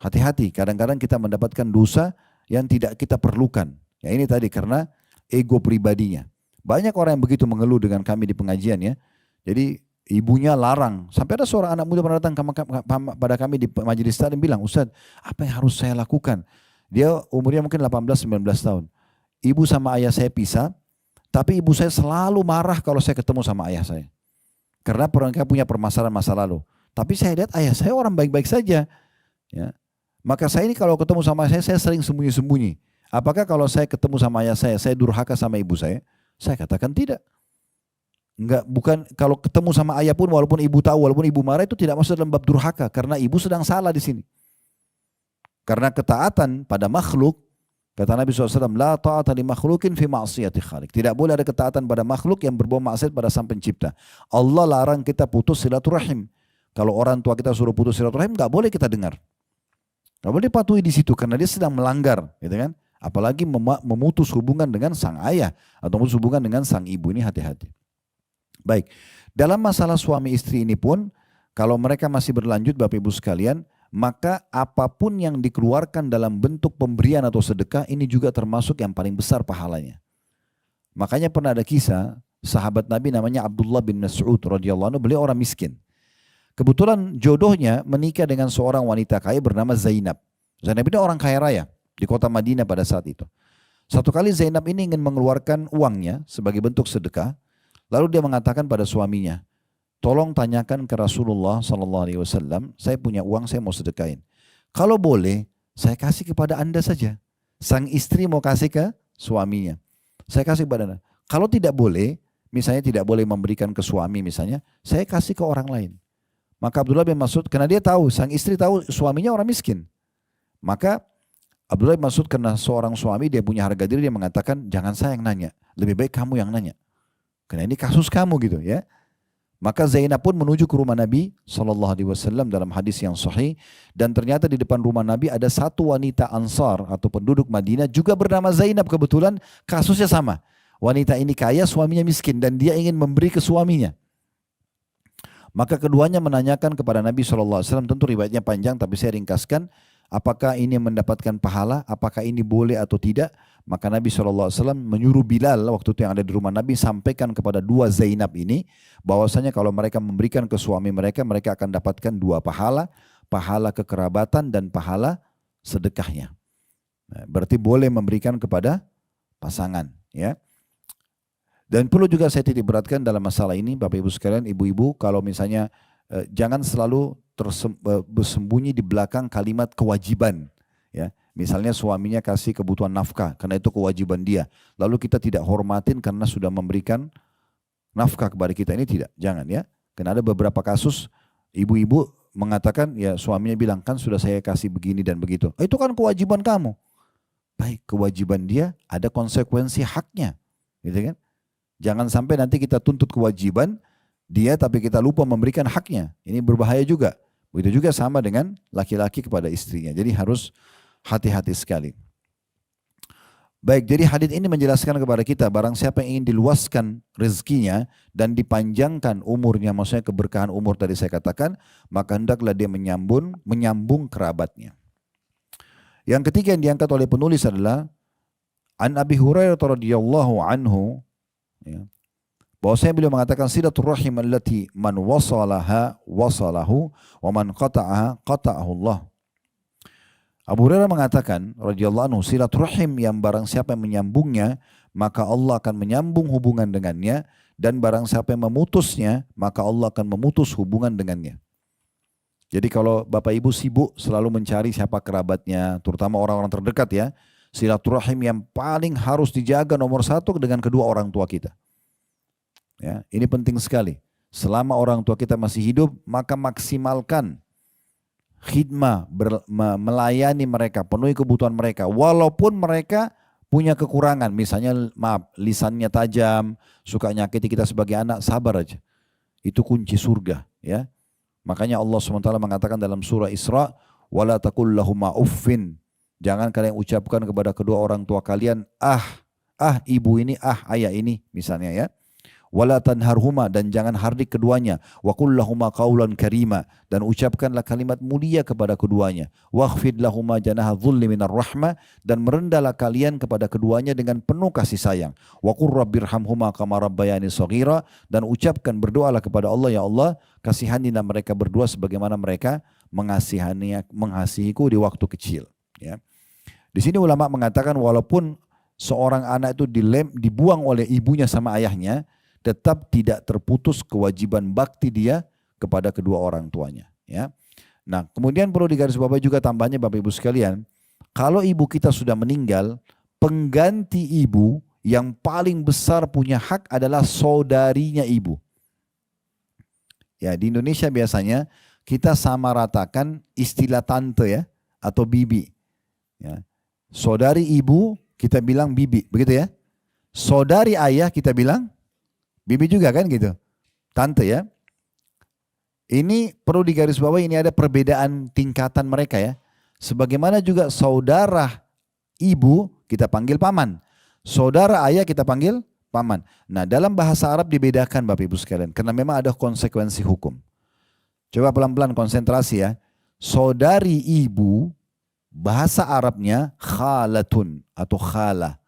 Hati-hati, kadang-kadang kita mendapatkan dosa yang tidak kita perlukan. Ya, ini tadi karena ego pribadinya. Banyak orang yang begitu mengeluh dengan kami di pengajian, ya. Jadi ibunya larang. Sampai ada seorang anak muda pernah datang pada kami di majelis taklim bilang, Ustaz, apa yang harus saya lakukan? Dia umurnya mungkin 18-19 tahun. Ibu sama ayah saya pisah, tapi ibu saya selalu marah kalau saya ketemu sama ayah saya. Karena mereka punya permasalahan masa lalu. Tapi saya lihat ayah saya orang baik-baik saja. Ya. Maka saya ini kalau ketemu sama saya sering sembunyi-sembunyi. Apakah kalau saya ketemu sama ayah saya durhaka sama ibu saya? Saya katakan tidak. Enggak, bukan, kalau ketemu sama ayah pun walaupun ibu tahu, walaupun ibu marah, itu tidak masuk dalam bab durhaka karena ibu sedang salah di sini. Karena ketaatan pada makhluk, kata Nabi SAW, la ta'ata li makhlukin fi ma'siyati khaliq. Tidak boleh ada ketaatan pada makhluk yang berbuat maksiat pada sang pencipta. Allah larang kita putus silaturahim. Kalau orang tua kita suruh putus silaturahim, enggak boleh kita dengar. Enggak boleh patuhi di situ karena dia sedang melanggar, gitu kan? Apalagi memutus hubungan dengan sang ayah atau memutus hubungan dengan sang ibu, ini hati-hati. Baik, dalam masalah suami istri ini pun, kalau mereka masih berlanjut Bapak Ibu sekalian, maka apapun yang dikeluarkan dalam bentuk pemberian atau sedekah, ini juga termasuk yang paling besar pahalanya. Makanya pernah ada kisah, sahabat Nabi namanya Abdullah bin Mas'ud radhiyallahu anhu, beliau orang miskin. Kebetulan jodohnya menikah dengan seorang wanita kaya bernama Zainab. Zainab ini orang kaya raya di kota Madinah pada saat itu. Satu kali Zainab ini ingin mengeluarkan uangnya sebagai bentuk sedekah. Lalu dia mengatakan pada suaminya, tolong tanyakan ke Rasulullah SAW, saya punya uang, saya mau sedekahin. Kalau boleh, saya kasih kepada anda saja. Sang istri mau kasih ke suaminya. Saya kasih kepada anda. Kalau tidak boleh, misalnya tidak boleh memberikan ke suami misalnya, saya kasih ke orang lain. Maka Abdullah bin Mas'ud, karena dia tahu, sang istri tahu suaminya orang miskin. Maka Abdullah bin Mas'ud karena seorang suami dia punya harga diri, dia mengatakan jangan saya yang nanya, lebih baik kamu yang nanya. Karena ini kasus kamu gitu ya. Maka Zainab pun menuju ke rumah Nabi SAW dalam hadis yang sahih. Dan ternyata di depan rumah Nabi ada satu wanita Ansar atau penduduk Madinah juga bernama Zainab, kebetulan kasusnya sama. Wanita ini kaya, suaminya miskin dan dia ingin memberi ke suaminya. Maka keduanya menanyakan kepada Nabi SAW, tentu riwayatnya panjang tapi saya ringkaskan. Apakah ini mendapatkan pahala, apakah ini boleh atau tidak? Maka Nabi SAW menyuruh Bilal waktu itu yang ada di rumah Nabi, sampaikan kepada dua Zainab ini, bahwasanya kalau mereka memberikan ke suami mereka, mereka akan dapatkan dua pahala, pahala kekerabatan dan pahala sedekahnya. Nah, berarti boleh memberikan kepada pasangan. Ya. Dan perlu juga saya titik beratkan dalam masalah ini, Bapak Ibu sekalian, ibu-ibu, kalau misalnya jangan selalu bersembunyi di belakang kalimat kewajiban. Ya, misalnya suaminya kasih kebutuhan nafkah, karena itu kewajiban dia. Lalu kita tidak hormatin karena sudah memberikan nafkah kepada kita, ini tidak, jangan ya. Karena ada beberapa kasus ibu-ibu mengatakan, ya suaminya bilang kan sudah saya kasih begini dan begitu. Itu kan kewajiban kamu. Baik, kewajiban dia ada konsekuensi haknya, gitu kan? Jangan sampai nanti kita tuntut kewajiban dia tapi kita lupa memberikan haknya. Ini berbahaya juga. Begitu juga sama dengan laki-laki kepada istrinya. Jadi harus hati-hati sekali. Baik, jadi hadits ini menjelaskan kepada kita barang siapa yang ingin diluaskan rezekinya dan dipanjangkan umurnya, maksudnya keberkahan umur tadi saya katakan, maka hendaklah dia menyambung kerabatnya. Yang ketiga yang diangkat oleh penulis adalah An Abi Hurairah radhiyallahu anhu, ya, bahwasanya beliau mengatakan silaturrahim allati man wasalaha wasalahu wa man qata'aha qata'ahu Allah. Abu Hurairah mengatakan radhiyallahu anhu, silaturrahim yang barang siapa yang menyambungnya maka Allah akan menyambung hubungan dengannya, dan barang siapa yang memutusnya maka Allah akan memutus hubungan dengannya. Jadi kalau Bapak Ibu sibuk selalu mencari siapa kerabatnya, terutama orang-orang terdekat ya, silaturahim yang paling harus dijaga nomor satu dengan kedua orang tua kita. Ya, ini penting sekali. Selama orang tua kita masih hidup, maka maksimalkan khidmah, melayani mereka, penuhi kebutuhan mereka. Walaupun mereka punya kekurangan, misalnya maaf, lisannya tajam, suka nyakiti kita sebagai anak, sabar aja. Itu kunci surga. Ya. Makanya Allah SWT mengatakan dalam surah Isra, wala taqul lahuma uffin. Jangan kalian ucapkan kepada kedua orang tua kalian, ibu ini, ayah ini, misalnya ya. Wala tanharhuma, dan jangan hardik keduanya. Wa qul lahuma qaulan karima, dan ucapkanlah kalimat mulia kepada keduanya. Wakhfid lahuma janaha dhulli minar rahmah, dan merendahlah kalian kepada keduanya dengan penuh kasih sayang. Wa qur rabbirhamhuma kama rabbayani shaghira, dan ucapkan berdoalah kepada Allah, ya Allah, kasihanilah mereka berdua sebagaimana mereka mengasihiku di waktu kecil. Ya. Di sini ulama mengatakan walaupun seorang anak itu dibuang oleh ibunya sama ayahnya, tetap tidak terputus kewajiban bakti dia kepada kedua orang tuanya. Ya. Nah, kemudian perlu digarisbawahi juga tambahnya Bapak Ibu sekalian, kalau ibu kita sudah meninggal, pengganti ibu yang paling besar punya hak adalah saudarinya ibu. Ya, di Indonesia biasanya kita sama ratakan istilah tante ya atau bibi. Ya. Saudari ibu kita bilang bibi, begitu ya. Saudari ayah kita bilang bibi juga kan gitu. Tante ya. Ini perlu digarisbawahi, ini ada perbedaan tingkatan mereka ya. Sebagaimana juga saudara ibu kita panggil paman. Saudara ayah kita panggil paman. Nah, dalam bahasa Arab dibedakan Bapak Ibu sekalian. Karena memang ada konsekuensi hukum. Coba pelan-pelan konsentrasi ya. Saudari ibu, bahasa Arabnya khalatun atau khalah.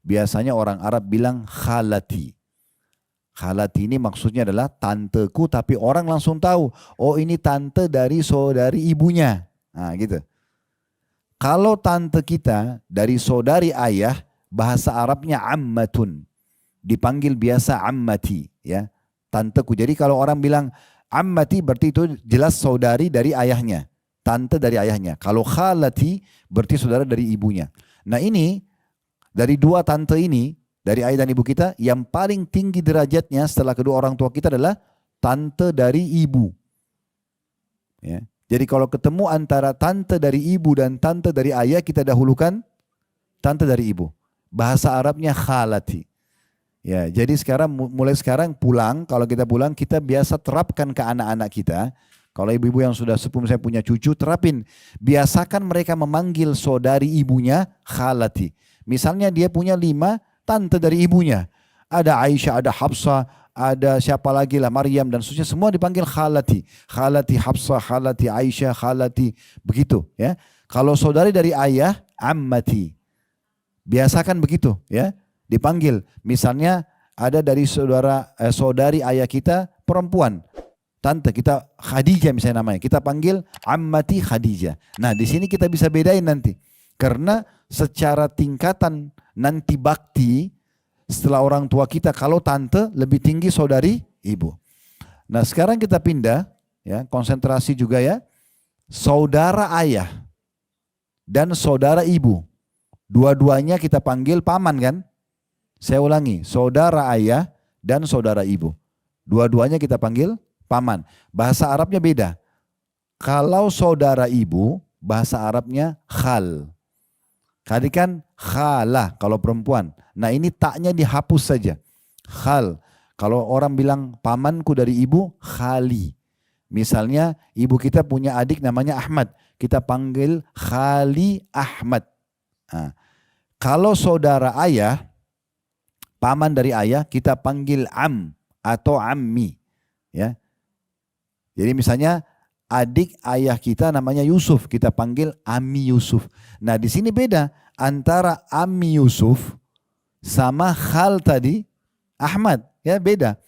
Biasanya orang Arab bilang khalati. Khalati ini maksudnya adalah tanteku, tapi orang langsung tahu, oh ini tante dari saudari ibunya. Nah gitu. Kalau tante kita dari saudari ayah, bahasa Arabnya ammatun. Dipanggil biasa ammati. Ya, tanteku. Jadi kalau orang bilang ammati berarti itu jelas saudari dari ayahnya. Tante dari ayahnya. Kalau khalati berarti saudara dari ibunya. Nah ini, dari dua tante ini, dari ayah dan ibu kita, yang paling tinggi derajatnya setelah kedua orang tua kita adalah tante dari ibu. Ya. Jadi kalau ketemu antara tante dari ibu dan tante dari ayah, kita dahulukan tante dari ibu. Bahasa Arabnya khalati. Ya, jadi mulai sekarang pulang, kalau kita pulang kita biasa terapkan ke anak-anak kita. Kalau ibu-ibu yang sudah sepuh saya punya cucu, terapin. Biasakan mereka memanggil saudari ibunya khalati. Misalnya dia punya 5 tante dari ibunya. Ada Aisyah, ada Hafsah, ada siapa lagi lah, Maryam dan seterusnya, semua dipanggil khalati. Khalati Hafsah, khalati Aisyah, khalati, begitu ya. Kalau saudari dari ayah, ammati. Biasakan begitu ya. Dipanggil, misalnya ada dari saudari ayah kita perempuan, tante kita Khadijah misalnya namanya, kita panggil ammati Khadijah. Nah di sini kita bisa bedain nanti, karena secara tingkatan nanti bakti setelah orang tua kita, kalau tante lebih tinggi saudari ibu. Nah sekarang kita pindah ya, konsentrasi juga ya, saudara ayah dan saudara ibu, dua-duanya kita panggil paman kan. Saya ulangi, saudara ayah dan saudara ibu. Dua-duanya kita panggil paman. Bahasa Arabnya beda. Kalau saudara ibu, bahasa Arabnya khal. Tadi kan khalah kalau perempuan. Nah ini taknya dihapus saja. Khal. Kalau orang bilang pamanku dari ibu, khali. Misalnya ibu kita punya adik namanya Ahmad. Kita panggil Khali Ahmad. Nah, kalau saudara ayah, paman dari ayah, kita panggil am atau ammi. Ya. Jadi misalnya adik ayah kita namanya Yusuf, kita panggil Ammi Yusuf. Nah di sini beda antara Ammi Yusuf sama khal tadi Ahmad, ya beda.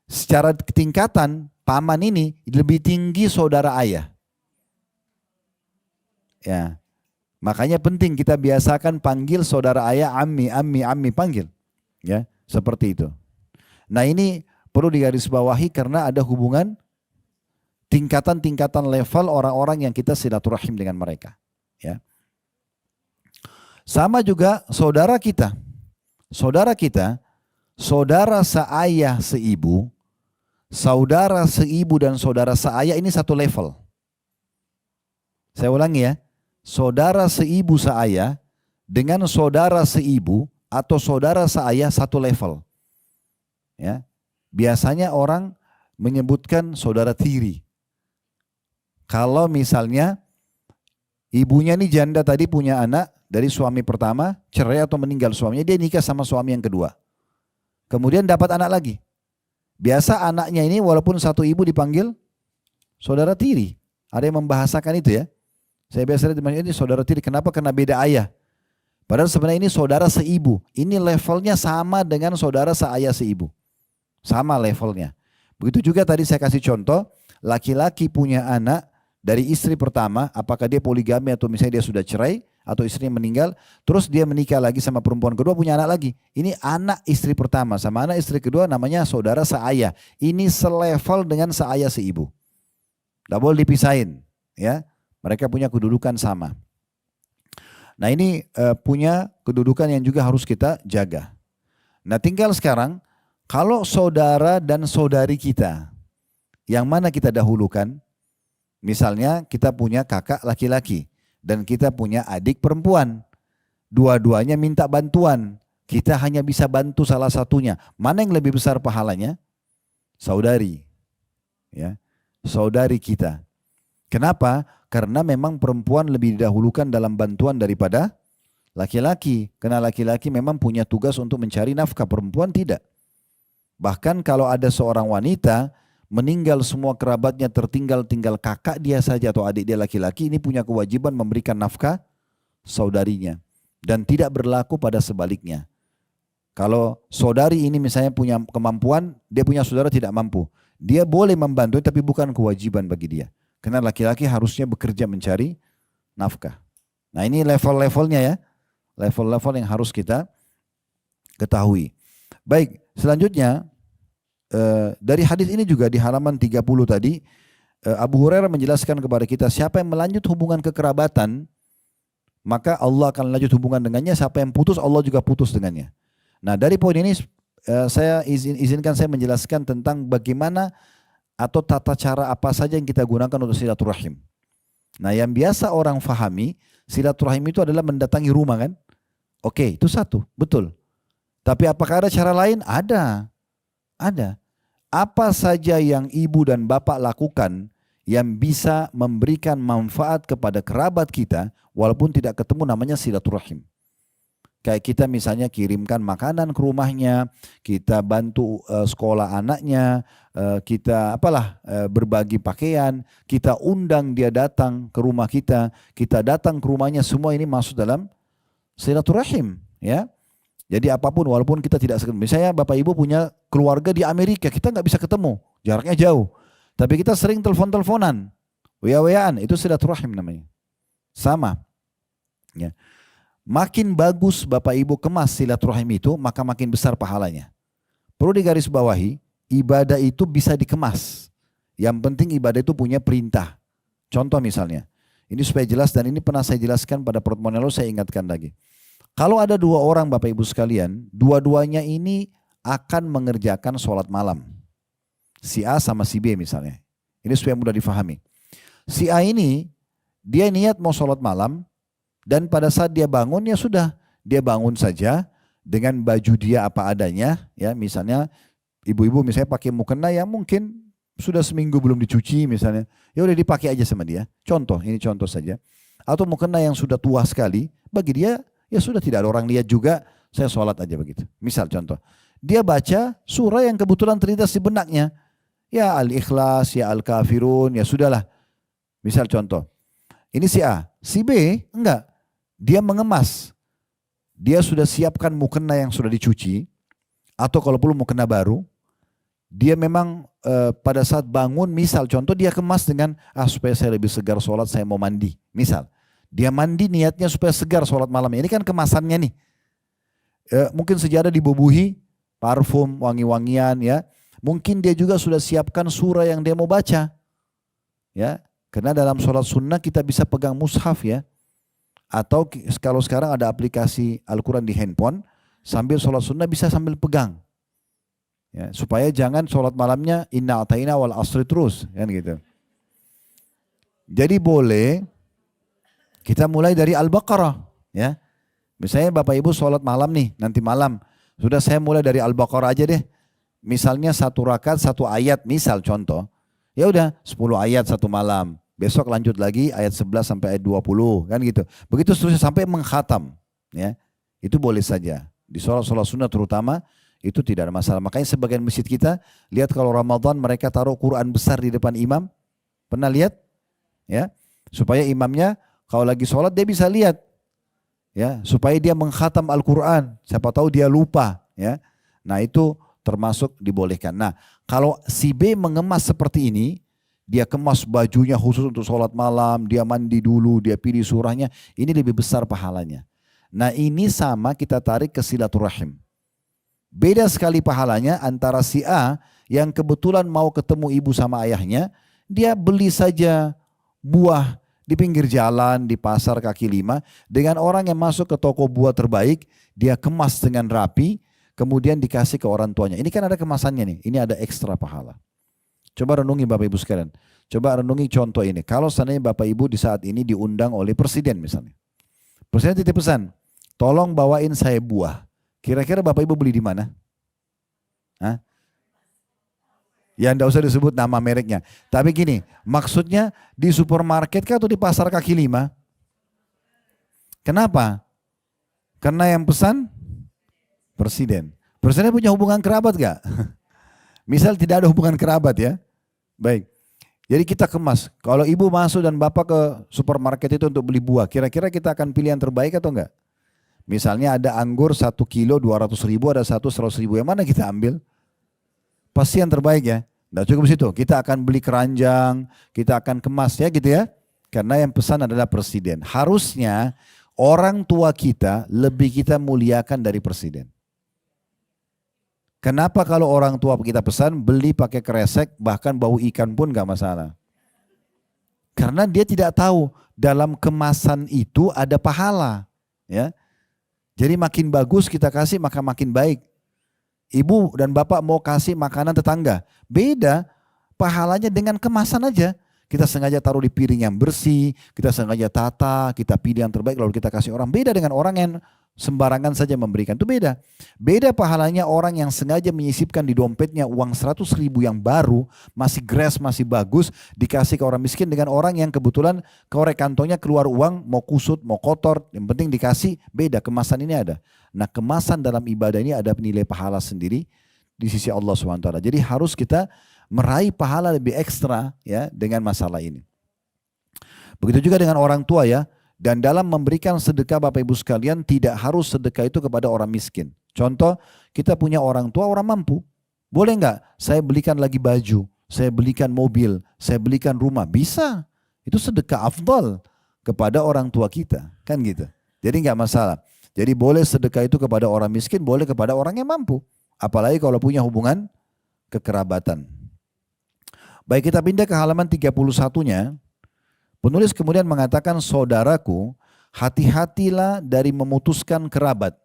Secara tingkatan paman ini lebih tinggi saudara ayah. Ya. Makanya penting kita biasakan panggil saudara ayah ammi, ammi, ammi panggil. Ya, seperti itu. Nah ini perlu digarisbawahi karena ada hubungan tingkatan-tingkatan level orang-orang yang kita silaturahim dengan mereka. Ya. Sama juga saudara kita. Saudara kita, saudara seayah seibu, saudara seibu dan saudara seayah ini satu level. Saya ulangi ya, saudara seibu seayah dengan saudara seibu atau saudara seayah satu level. Ya. Biasanya orang menyebutkan saudara tiri. Kalau misalnya ibunya nih janda tadi punya anak dari suami pertama, cerai atau meninggal suaminya, dia nikah sama suami yang kedua. Kemudian dapat anak lagi. Biasa anaknya ini walaupun satu ibu dipanggil saudara tiri. Ada yang membahasakan itu ya. Saya biasa lihat ini saudara tiri. Kenapa? Karena beda ayah. Padahal sebenarnya ini saudara seibu. Ini levelnya sama dengan saudara seayah seibu. Sama levelnya. Begitu juga tadi saya kasih contoh. Laki-laki punya anak dari istri pertama. Apakah dia poligami atau misalnya dia sudah cerai. Atau istrinya meninggal. Terus dia menikah lagi sama perempuan kedua punya anak lagi. Ini anak istri pertama sama anak istri kedua namanya saudara seayah. Ini selevel dengan seayah seibu. Tidak boleh dipisahin. Ya. Mereka punya kedudukan sama. Nah ini punya kedudukan yang juga harus kita jaga. Nah tinggal sekarang kalau saudara dan saudari kita yang mana kita dahulukan. Misalnya kita punya kakak laki-laki dan kita punya adik perempuan. Dua-duanya minta bantuan. Kita hanya bisa bantu salah satunya. Mana yang lebih besar pahalanya? Saudari. Ya, saudari kita. Kenapa? Karena memang perempuan lebih didahulukan dalam bantuan daripada laki-laki. Karena laki-laki memang punya tugas untuk mencari nafkah, perempuan tidak. Bahkan kalau ada seorang wanita meninggal semua kerabatnya tinggal kakak dia saja atau adik dia laki-laki, ini punya kewajiban memberikan nafkah saudarinya. Dan tidak berlaku pada sebaliknya. Kalau saudari ini misalnya punya kemampuan, dia punya saudara tidak mampu. Dia boleh membantu tapi bukan kewajiban bagi dia. Karena laki-laki harusnya bekerja mencari nafkah. Nah ini level-levelnya ya. Level-level yang harus kita ketahui. Baik, selanjutnya dari hadis ini juga di halaman 30 tadi, Abu Hurairah menjelaskan kepada kita siapa yang melanjut hubungan kekerabatan, maka Allah akan lanjut hubungan dengannya. Siapa yang putus, Allah juga putus dengannya. Nah dari poin ini saya izinkan saya menjelaskan tentang bagaimana atau tata cara apa saja yang kita gunakan untuk silaturahim. Nah yang biasa orang fahami, silaturahim itu adalah mendatangi rumah kan? Oke, itu satu, betul. Tapi apakah ada cara lain? Ada, ada. Apa saja yang ibu dan bapak lakukan yang bisa memberikan manfaat kepada kerabat kita, walaupun tidak ketemu, namanya silaturahim. Kayak kita misalnya kirimkan makanan ke rumahnya, kita bantu sekolah anaknya, kita berbagi pakaian, kita undang dia datang ke rumah kita datang ke rumahnya, semua ini masuk dalam silaturahim, ya. Jadi apapun, walaupun kita tidak ketemu, misalnya bapak ibu punya keluarga di Amerika, kita nggak bisa ketemu, jaraknya jauh, tapi kita sering telepon-teleponan, wa-waan, itu silaturahim namanya, sama, ya. Makin bagus bapak ibu kemas silaturahim itu, maka makin besar pahalanya. Perlu digarisbawahi, ibadah itu bisa dikemas. Yang penting ibadah itu punya perintah. Contoh misalnya, ini supaya jelas dan ini pernah saya jelaskan pada pertemuan lalu, saya ingatkan lagi. Kalau ada dua orang bapak ibu sekalian, dua-duanya ini akan mengerjakan sholat malam. Si A sama si B misalnya. Ini supaya mudah difahami. Si A ini, dia niat mau sholat malam, dan pada saat dia bangun, ya sudah, dia bangun saja dengan baju dia apa adanya, ya misalnya ibu-ibu misalnya pakai mukena yang mungkin sudah seminggu belum dicuci misalnya, ya udah dipakai aja sama dia. Contoh, ini contoh saja. Atau mukena yang sudah tua sekali, bagi dia ya sudah tidak ada orang lihat juga, saya sholat aja begitu. Misal contoh, dia baca surah yang kebetulan terlintas di benaknya, ya Al-Ikhlas, ya Al-Kafirun, ya sudahlah. Misal contoh, ini si A, si B enggak. Dia mengemas, dia sudah siapkan mukena yang sudah dicuci, atau kalau perlu mukena baru, dia memang pada saat bangun, misal contoh dia kemas dengan, supaya saya lebih segar sholat, saya mau mandi, misal. Dia mandi niatnya supaya segar sholat malam, ini kan kemasannya nih. Mungkin sejadah dibubuhi, parfum, wangi-wangian ya. Mungkin dia juga sudah siapkan surah yang dia mau baca. Ya, karena dalam sholat sunnah kita bisa pegang mushaf ya. Atau kalau sekarang ada aplikasi Al-Quran di handphone, sambil sholat sunnah bisa sambil pegang. Ya, supaya jangan sholat malamnya inna ataina wal asri terus. Kan gitu. Jadi boleh kita mulai dari Al-Baqarah. Ya. Misalnya bapak ibu sholat malam nih, nanti malam. Sudah saya mulai dari Al-Baqarah aja deh. Misalnya 1 rakaat 1 ayat, misal contoh. Ya udah 10 ayat 1 malam. Besok lanjut lagi ayat 11 sampai ayat 20 kan gitu. Begitu seterusnya sampai mengkhatam ya. Itu boleh saja. Di sholat-sholat sunnah terutama itu tidak ada masalah. Makanya sebagian masjid kita lihat kalau Ramadan mereka taruh Quran besar di depan imam. Pernah lihat? Ya. Supaya imamnya kalau lagi sholat dia bisa lihat. Ya, supaya dia mengkhatam Al-Quran. Siapa tahu dia lupa ya. Nah, itu termasuk dibolehkan. Nah, kalau si B mengemas seperti ini, dia kemas bajunya khusus untuk sholat malam, dia mandi dulu, dia pilih surahnya, ini lebih besar pahalanya. Nah ini sama kita tarik ke silaturahim. Beda sekali pahalanya antara si A yang kebetulan mau ketemu ibu sama ayahnya, dia beli saja buah di pinggir jalan, di pasar kaki 5, dengan orang yang masuk ke toko buah terbaik, dia kemas dengan rapi, kemudian dikasih ke orang tuanya. Ini kan ada kemasannya nih, ini ada ekstra pahala. Coba renungi Bapak Ibu sekalian. Coba renungi contoh ini. Kalau seandainya Bapak Ibu di saat ini diundang oleh presiden misalnya. Presiden titip pesan, tolong bawain saya buah. Kira-kira Bapak Ibu beli di mana? Hah? Ya enggak usah disebut nama mereknya. Tapi gini, maksudnya di supermarket kah atau di pasar kaki 5? Kenapa? Karena yang pesan presiden. Presiden punya hubungan kerabat gak? Misal tidak ada hubungan kerabat ya. Baik. Jadi kita kemas. Kalau ibu masuk dan bapak ke supermarket itu untuk beli buah, kira-kira kita akan pilih yang terbaik atau enggak? Misalnya ada anggur 1 kilo 200 ribu, ada 100 ribu. Yang mana kita ambil? Pasti yang terbaik ya. Nggak cukup situ. Kita akan beli keranjang, kita akan kemas ya gitu ya. Karena yang pesan adalah presiden. Harusnya orang tua kita lebih kita muliakan dari presiden. Kenapa kalau orang tua kita pesan beli pakai kresek, bahkan bau ikan pun gak masalah. Karena dia tidak tahu dalam kemasan itu ada pahala. Ya. Jadi makin bagus kita kasih maka makin baik. Ibu dan bapak mau kasih makanan tetangga. Beda pahalanya dengan kemasan aja. Kita sengaja taruh di piring yang bersih, kita sengaja tata, kita pilih yang terbaik lalu kita kasih orang. Beda dengan orang yang sembarangan saja memberikan, itu beda. Beda pahalanya orang yang sengaja menyisipkan di dompetnya uang 100.000 yang baru, masih gres, masih bagus, dikasih ke orang miskin dengan orang yang kebetulan korek kantongnya keluar uang, mau kusut, mau kotor, yang penting dikasih, beda, kemasan ini ada. Nah kemasan dalam ibadah ini ada nilai pahala sendiri di sisi Allah SWT. Jadi harus kita meraih pahala lebih ekstra ya dengan masalah ini. Begitu juga dengan orang tua ya. Dan dalam memberikan sedekah Bapak Ibu sekalian tidak harus sedekah itu kepada orang miskin. Contoh kita punya orang tua orang mampu. Boleh enggak saya belikan lagi baju, saya belikan mobil, saya belikan rumah. Bisa. Itu sedekah afdal kepada orang tua kita. Kan gitu. Jadi enggak masalah. Jadi boleh sedekah itu kepada orang miskin, boleh kepada orang yang mampu. Apalagi kalau punya hubungan kekerabatan. Baik, kita pindah ke halaman 31-nya. Penulis kemudian mengatakan, saudaraku, hati-hatilah dari memutuskan kerabat.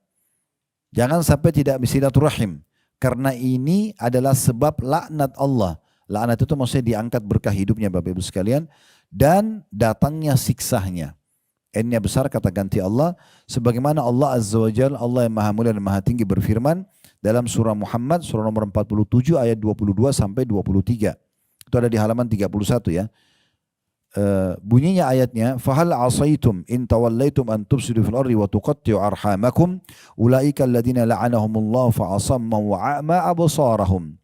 Jangan sampai tidak bersilaturahim. Karena ini adalah sebab laknat Allah. Laknat itu maksudnya diangkat berkah hidupnya Bapak Ibu sekalian. Dan datangnya siksanya. N-nya besar kata ganti Allah. Sebagaimana Allah Azza wa Jalla, Allah yang maha mulia dan maha tinggi berfirman. Dalam surah Muhammad, surah nomor 47 ayat 22 sampai 23. Itu ada di halaman 31 ya. Bunyinya ayatnya, fahal asaitum in tawallaitum an tufsidu fil ardi wa tuqatti'u arhamakum ulaika alladziina la'anahumullahu fa asamma wa a'ma absarahum.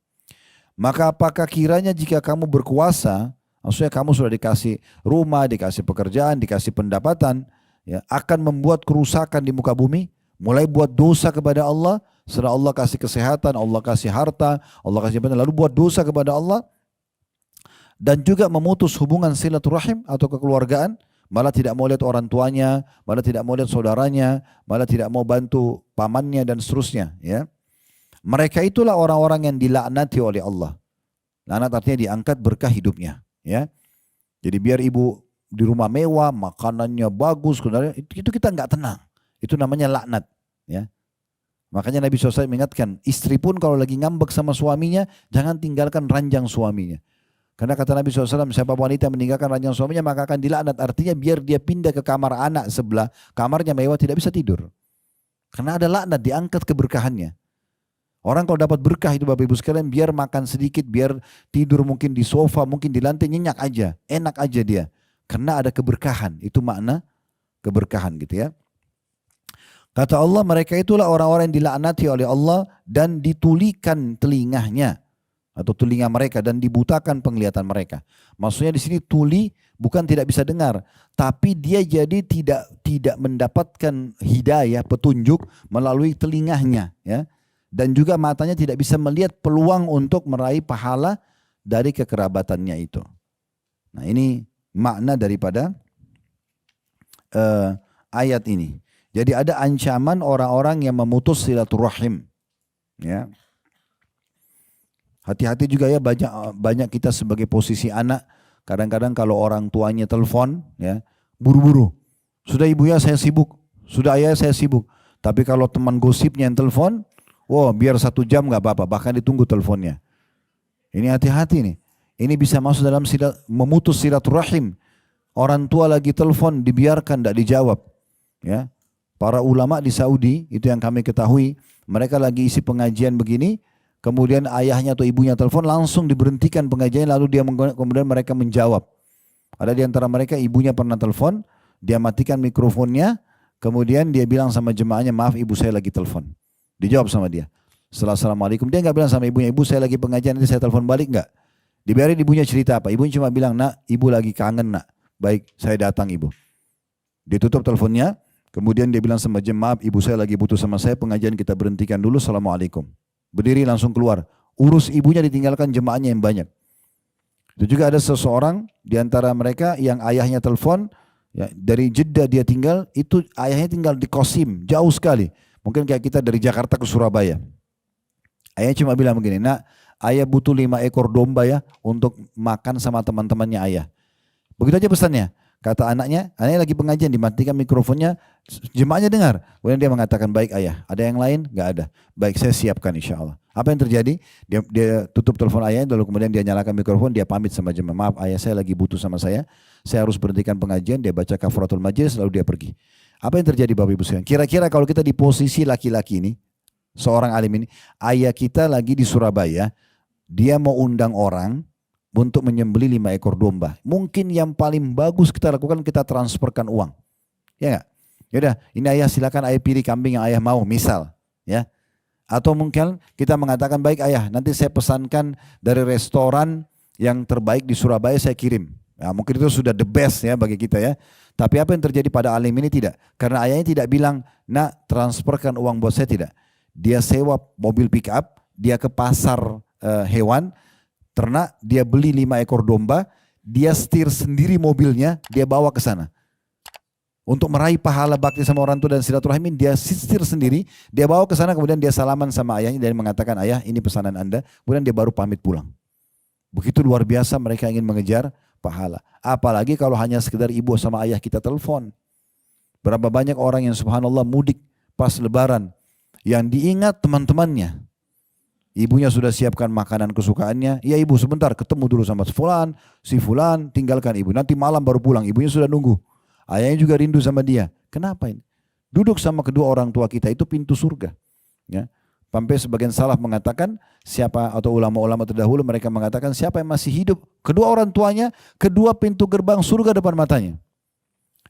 Maka apakah kiranya jika kamu berkuasa, maksudnya kamu sudah dikasih rumah, dikasih pekerjaan, dikasih pendapatan, ya, akan membuat kerusakan di muka bumi, mulai buat dosa kepada Allah, setelah Allah kasih kesehatan, Allah kasih harta, Allah kasih jabatan, lalu buat dosa kepada Allah. Dan juga memutus hubungan silaturahim atau kekeluargaan, malah tidak mau lihat orang tuanya, malah tidak mau lihat saudaranya, malah tidak mau bantu pamannya dan seterusnya. Ya, mereka itulah orang-orang yang dilaknati oleh Allah. Laknat artinya diangkat berkah hidupnya. Ya, jadi biar ibu di rumah mewah, makanannya bagus, itu kita nggak tenang. Itu namanya laknat. Ya, makanya Nabi SAW mengingatkan, istri pun kalau lagi ngambek sama suaminya, jangan tinggalkan ranjang suaminya. Karena kata Nabi SAW, siapa wanita yang meninggalkan ranjang suaminya maka akan dilaknat. Artinya biar dia pindah ke kamar anak sebelah, kamarnya mewah tidak bisa tidur. Karena ada laknat, diangkat keberkahannya. Orang kalau dapat berkah itu Bapak Ibu sekalian, biar makan sedikit, biar tidur mungkin di sofa, mungkin di lantai, nyenyak aja, enak aja dia. Karena ada keberkahan, itu makna keberkahan gitu ya. Kata Allah, mereka itulah orang-orang yang dilaknati oleh Allah dan ditulikan telinganya. Atau telinga mereka dan dibutakan penglihatan mereka. Maksudnya di sini tuli bukan tidak bisa dengar, tapi dia jadi tidak mendapatkan hidayah, petunjuk melalui telinganya, ya. Dan juga matanya tidak bisa melihat peluang untuk meraih pahala dari kekerabatannya itu. Nah, ini makna daripada ayat ini. Jadi ada ancaman orang-orang yang memutus silaturahim, ya. Hati-hati juga ya, banyak kita sebagai posisi anak, kadang-kadang kalau orang tuanya telepon, ya buru-buru. Sudah ibu ya saya sibuk, sudah ayah saya sibuk. Tapi kalau teman gosipnya yang telepon, wah biar 1 jam nggak apa-apa, bahkan ditunggu teleponnya. Ini hati-hati nih. Ini bisa masuk dalam memutus silaturahim. Orang tua lagi telepon dibiarkan tidak dijawab. Ya, para ulama di Saudi itu yang kami ketahui, mereka lagi isi pengajian begini. Kemudian ayahnya atau ibunya telepon, langsung diberhentikan pengajiannya, lalu kemudian mereka menjawab. Ada di antara mereka ibunya pernah telepon, dia matikan mikrofonnya, kemudian dia bilang sama jemaahnya, maaf ibu saya lagi telepon. Dijawab sama dia. Setelah assalamualaikum, dia nggak bilang sama ibunya, ibu saya lagi pengajian, nanti saya telepon balik nggak? Dibiarin ibunya cerita apa? Ibunya cuma bilang, nak ibu lagi kangen nak. Baik, saya datang ibu. Ditutup teleponnya, kemudian dia bilang sama jemaah, maaf ibu saya lagi butuh sama saya, pengajian kita berhentikan dulu, assalamualaikum. Berdiri langsung keluar. Urus ibunya, ditinggalkan jemaahnya yang banyak. Itu juga ada seseorang di antara mereka yang ayahnya telepon, ya, dari Jeddah dia tinggal, itu ayahnya tinggal di Qasim, jauh sekali. Mungkin kayak kita dari Jakarta ke Surabaya. Ayahnya cuma bilang begini, nak ayah butuh 5 ekor domba ya untuk makan sama teman-temannya ayah. Begitu aja pesannya. Kata anaknya lagi pengajian, dimatikan mikrofonnya, jemaahnya dengar. Kemudian dia mengatakan, baik ayah, ada yang lain? Gak ada. Baik, saya siapkan insya Allah. Apa yang terjadi? Dia tutup telepon ayahnya, lalu kemudian dia nyalakan mikrofon, dia pamit sama jemaah. Maaf ayah, saya lagi butuh sama saya harus berhentikan pengajian, dia baca kafaratul majelis, lalu dia pergi. Apa yang terjadi Bapak Ibu sekalian? Kira-kira kalau kita di posisi laki-laki ini, seorang alim ini, ayah kita lagi di Surabaya, dia mau undang orang untuk menyembelih 5 ekor domba. Mungkin yang paling bagus kita lakukan, kita transferkan uang. Ya enggak? Yaudah, ini ayah silakan ayah pilih kambing yang ayah mau, misal. Ya. Atau mungkin kita mengatakan, baik ayah, nanti saya pesankan dari restoran yang terbaik di Surabaya saya kirim. Ya, mungkin itu sudah the best ya bagi kita ya. Tapi apa yang terjadi pada alim ini tidak. Karena ayahnya tidak bilang, nak transferkan uang buat saya, tidak. Dia sewa mobil pick up, dia ke pasar hewan, ternak, dia beli 5 ekor domba, dia setir sendiri mobilnya, dia bawa ke sana. Untuk meraih pahala bakti sama orang tua dan silaturahmi, dia setir sendiri, dia bawa ke sana, kemudian dia salaman sama ayahnya dan mengatakan, ayah ini pesanan Anda, kemudian dia baru pamit pulang. Begitu luar biasa mereka ingin mengejar pahala. Apalagi kalau hanya sekedar ibu sama ayah kita telepon. Berapa banyak orang yang subhanallah mudik pas lebaran, yang diingat teman-temannya. Ibunya sudah siapkan makanan kesukaannya. Ya ibu sebentar ketemu dulu sama si fulan, tinggalkan ibu. Nanti malam baru pulang, ibunya sudah nunggu. Ayahnya juga rindu sama dia. Kenapa ini? Duduk sama kedua orang tua kita itu pintu surga. Ya. Sampai sebagian salaf mengatakan, siapa atau ulama-ulama terdahulu mereka mengatakan siapa yang masih hidup, kedua orang tuanya, kedua pintu gerbang surga depan matanya.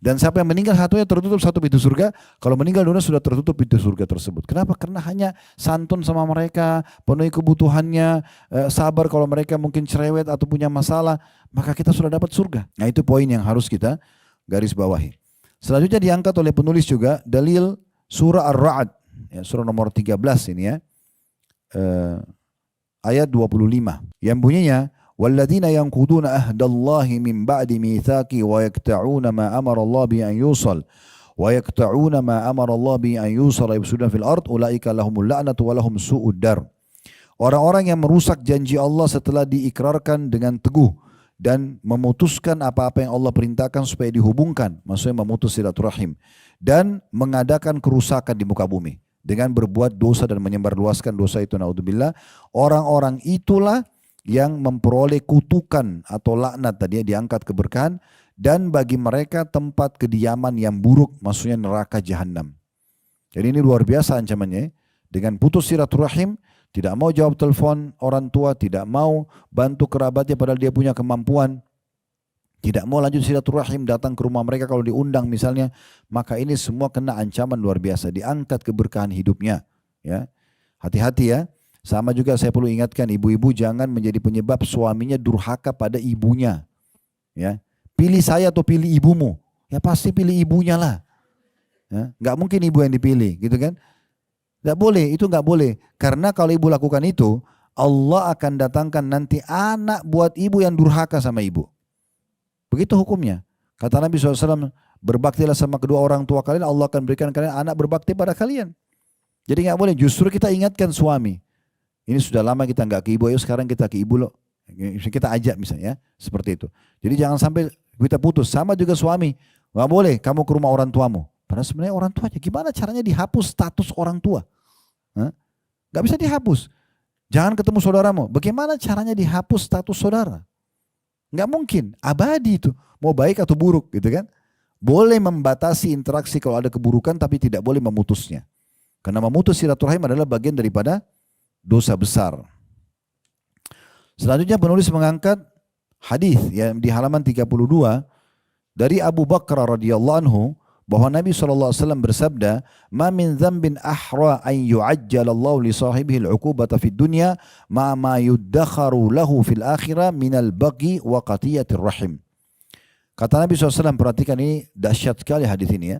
Dan siapa yang meninggal satunya tertutup satu pintu surga, kalau meninggal dunia sudah tertutup pintu surga tersebut. Kenapa? Karena hanya santun sama mereka, penuhi kebutuhannya, sabar kalau mereka mungkin cerewet atau punya masalah, maka kita sudah dapat surga. Nah itu poin yang harus kita garis bawahi. Selanjutnya diangkat oleh penulis juga dalil surah Ar-Ra'd, ya, surah nomor 13 ini ya, ayat 25, yang bunyinya, وَالَّذِينَ يَنْقُضُونَ أَهْدَ اللَّهِ مِنْ بَعْدِ مِيثَاقِهِ وَيَقْطَعُونَ مَا أَمَرَ اللَّهُ بِأَنْ يُوصَلَ وَيَقْطَعُونَ مَا أَمَرَ اللَّهُ بِأَنْ يُوصَلَ وَيُفْسِدُونَ فِي الْأَرْضِ أُولَئِكَ لَهُمُ اللَّعْنَةُ وَلَهُمْ سُوءُ الدَّارِ. Orang-orang yang merusak janji Allah setelah diikrarkan dengan teguh dan memutuskan apa-apa yang Allah perintahkan supaya dihubungkan, maksudnya memutus silaturahim, dan mengadakan kerusakan di muka bumi dengan berbuat dosa dan menyebarluaskan dosa itu, naudzubillah. Orang-orang itulah yang memperoleh kutukan atau laknat, tadi diangkat keberkahan, dan bagi mereka tempat kediaman yang buruk, maksudnya neraka jahanam. Jadi ini luar biasa ancamannya. Dengan putus silaturahim, tidak mau jawab telepon orang tua, tidak mau bantu kerabatnya padahal dia punya kemampuan, tidak mau lanjut silaturahim, datang ke rumah mereka kalau diundang misalnya, maka ini semua kena ancaman luar biasa, diangkat keberkahan hidupnya. Ya, hati-hati ya. Sama juga saya perlu ingatkan, ibu-ibu jangan menjadi penyebab suaminya durhaka pada ibunya. Ya, pilih saya atau pilih ibumu? Ya pasti pilih ibunya lah. Ya, nggak mungkin ibu yang dipilih, gitu kan? Nggak boleh, itu nggak boleh. Karena kalau ibu lakukan itu, Allah akan datangkan nanti anak buat ibu yang durhaka sama ibu. Begitu hukumnya. Kata Nabi SAW, berbaktilah sama kedua orang tua kalian, Allah akan berikan kalian anak berbakti pada kalian. Jadi nggak boleh. Justru kita ingatkan suami. Ini sudah lama kita nggak ke ibu, ayo sekarang kita ke ibu loh. Kita ajak misalnya, seperti itu. Jadi jangan sampai kita putus. Sama juga suami, nggak boleh kamu ke rumah orang tuamu. Padahal sebenarnya orang tuanya, gimana caranya dihapus status orang tua? Nggak bisa dihapus. Jangan ketemu saudaramu. Bagaimana caranya dihapus status saudara? Nggak mungkin, abadi itu. Mau baik atau buruk gitu kan. Boleh membatasi interaksi kalau ada keburukan, tapi tidak boleh memutusnya. Karena memutus silaturahim adalah bagian daripada dosa besar. Selanjutnya penulis mengangkat hadis yang di halaman 32 dari Abu Bakar radhiyallahu anhu bahwa Nabi SAW bersabda, "Ma min dzambin ahra an yu'ajjalallahu li sahibihi al-'uqubata fid dunya ma yuddakharu lahu fil akhirah minal baghi wa qatiyatir rahim." Kata Nabi SAW, perhatikan ini dahsyat sekali hadis ini ya.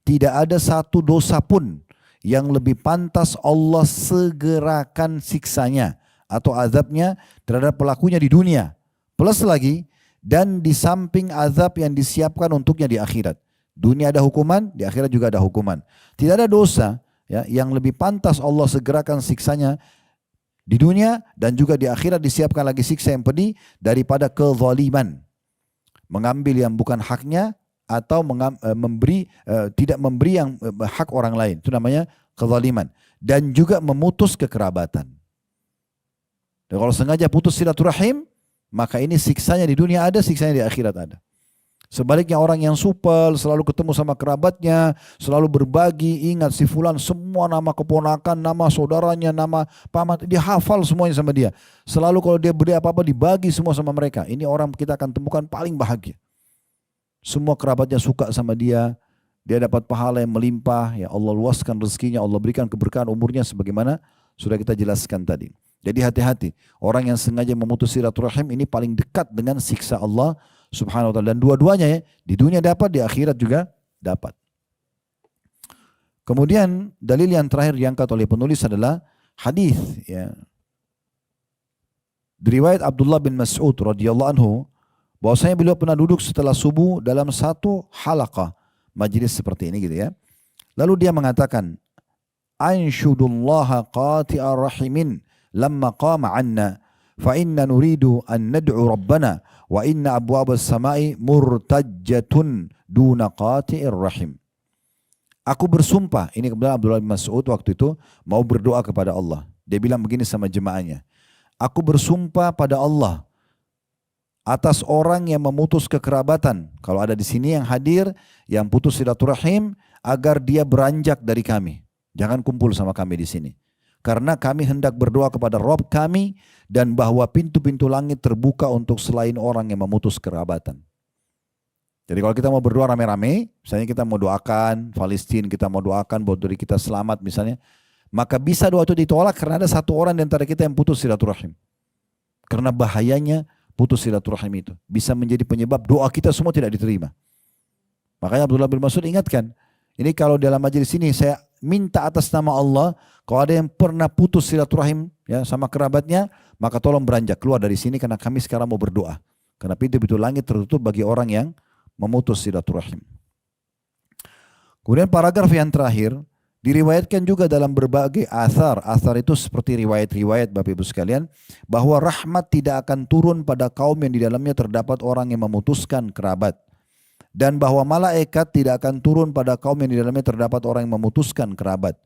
Tidak ada satu dosa pun yang lebih pantas Allah segerakan siksanya atau azabnya terhadap pelakunya di dunia. Plus lagi, dan di samping azab yang disiapkan untuknya di akhirat. Dunia ada hukuman, di akhirat juga ada hukuman. Tidak ada dosa ya, yang lebih pantas Allah segerakan siksanya di dunia dan juga di akhirat disiapkan lagi siksa yang pedih daripada kezaliman. mengambil yang bukan haknya atau tidak memberi yang hak orang lain. Itu namanya kezaliman. Dan juga memutus kekerabatan. Dan kalau sengaja putus silaturahim, maka ini siksanya di dunia ada, siksanya di akhirat ada. Sebaliknya orang yang supel, selalu ketemu sama kerabatnya, selalu berbagi, ingat si fulan semua nama keponakan, nama saudaranya, nama paman, dia hafal semuanya sama dia. Selalu kalau dia beri apa-apa dibagi semua sama mereka. Ini orang kita akan temukan paling bahagia. Semua kerabatnya suka sama dia, dia dapat pahala yang melimpah, ya Allah luaskan rezekinya, Allah berikan keberkahan umurnya sebagaimana sudah kita jelaskan tadi. Jadi hati-hati, orang yang sengaja memutus silaturahim ini paling dekat dengan siksa Allah Subhanahu wa ta'ala. Dan dua-duanya ya, di dunia dapat, di akhirat juga dapat. Kemudian dalil yang terakhir diangkat oleh penulis adalah hadis ya. Riwayat Abdullah bin Mas'ud radhiyallahu anhu bahwasanya beliau pernah duduk setelah subuh dalam satu halaqah majlis seperti ini gitu ya. Lalu dia mengatakan, "Anshudullaha qati'ar rahimin lamma qama 'anna fa inna nuridu an nad'u rabbana wa inna abwabas samai murtajjatun duna qati'ir rahim." Aku bersumpah, ini kebetulan Abdullah bin Mas'ud waktu itu mau berdoa kepada Allah. Dia bilang begini sama jemaahnya, aku bersumpah pada Allah atas orang yang memutus kekerabatan. Kalau ada di sini yang hadir, yang putus silaturahim, agar dia beranjak dari kami. Jangan kumpul sama kami di sini. Karena kami hendak berdoa kepada Rabb kami dan bahwa pintu-pintu langit terbuka untuk selain orang yang memutus kerabatan. Jadi kalau kita mau berdoa rame-rame, misalnya kita mau doakan Palestina, kita mau doakan buat diri kita selamat misalnya, maka bisa doa itu ditolak karena ada satu orang di antara kita yang putus silaturahim. Karena bahayanya putus silaturahim itu bisa menjadi penyebab doa kita semua tidak diterima. Makanya Abdullah bin Mas'ud ingatkan, ini kalau dalam majelis ini saya minta atas nama Allah, kalau ada yang pernah putus silaturahim ya sama kerabatnya, maka tolong beranjak keluar dari sini karena kami sekarang mau berdoa. Karena pintu-pintu langit tertutup bagi orang yang memutus silaturahim. Kemudian paragraf yang terakhir diriwayatkan juga dalam berbagai athar. Athar itu seperti riwayat-riwayat Bapak Ibu sekalian, bahwa rahmat tidak akan turun pada kaum yang di dalamnya terdapat orang yang memutuskan kerabat. Dan bahwa malaikat tidak akan turun pada kaum yang di dalamnya terdapat orang yang memutuskan kerabat.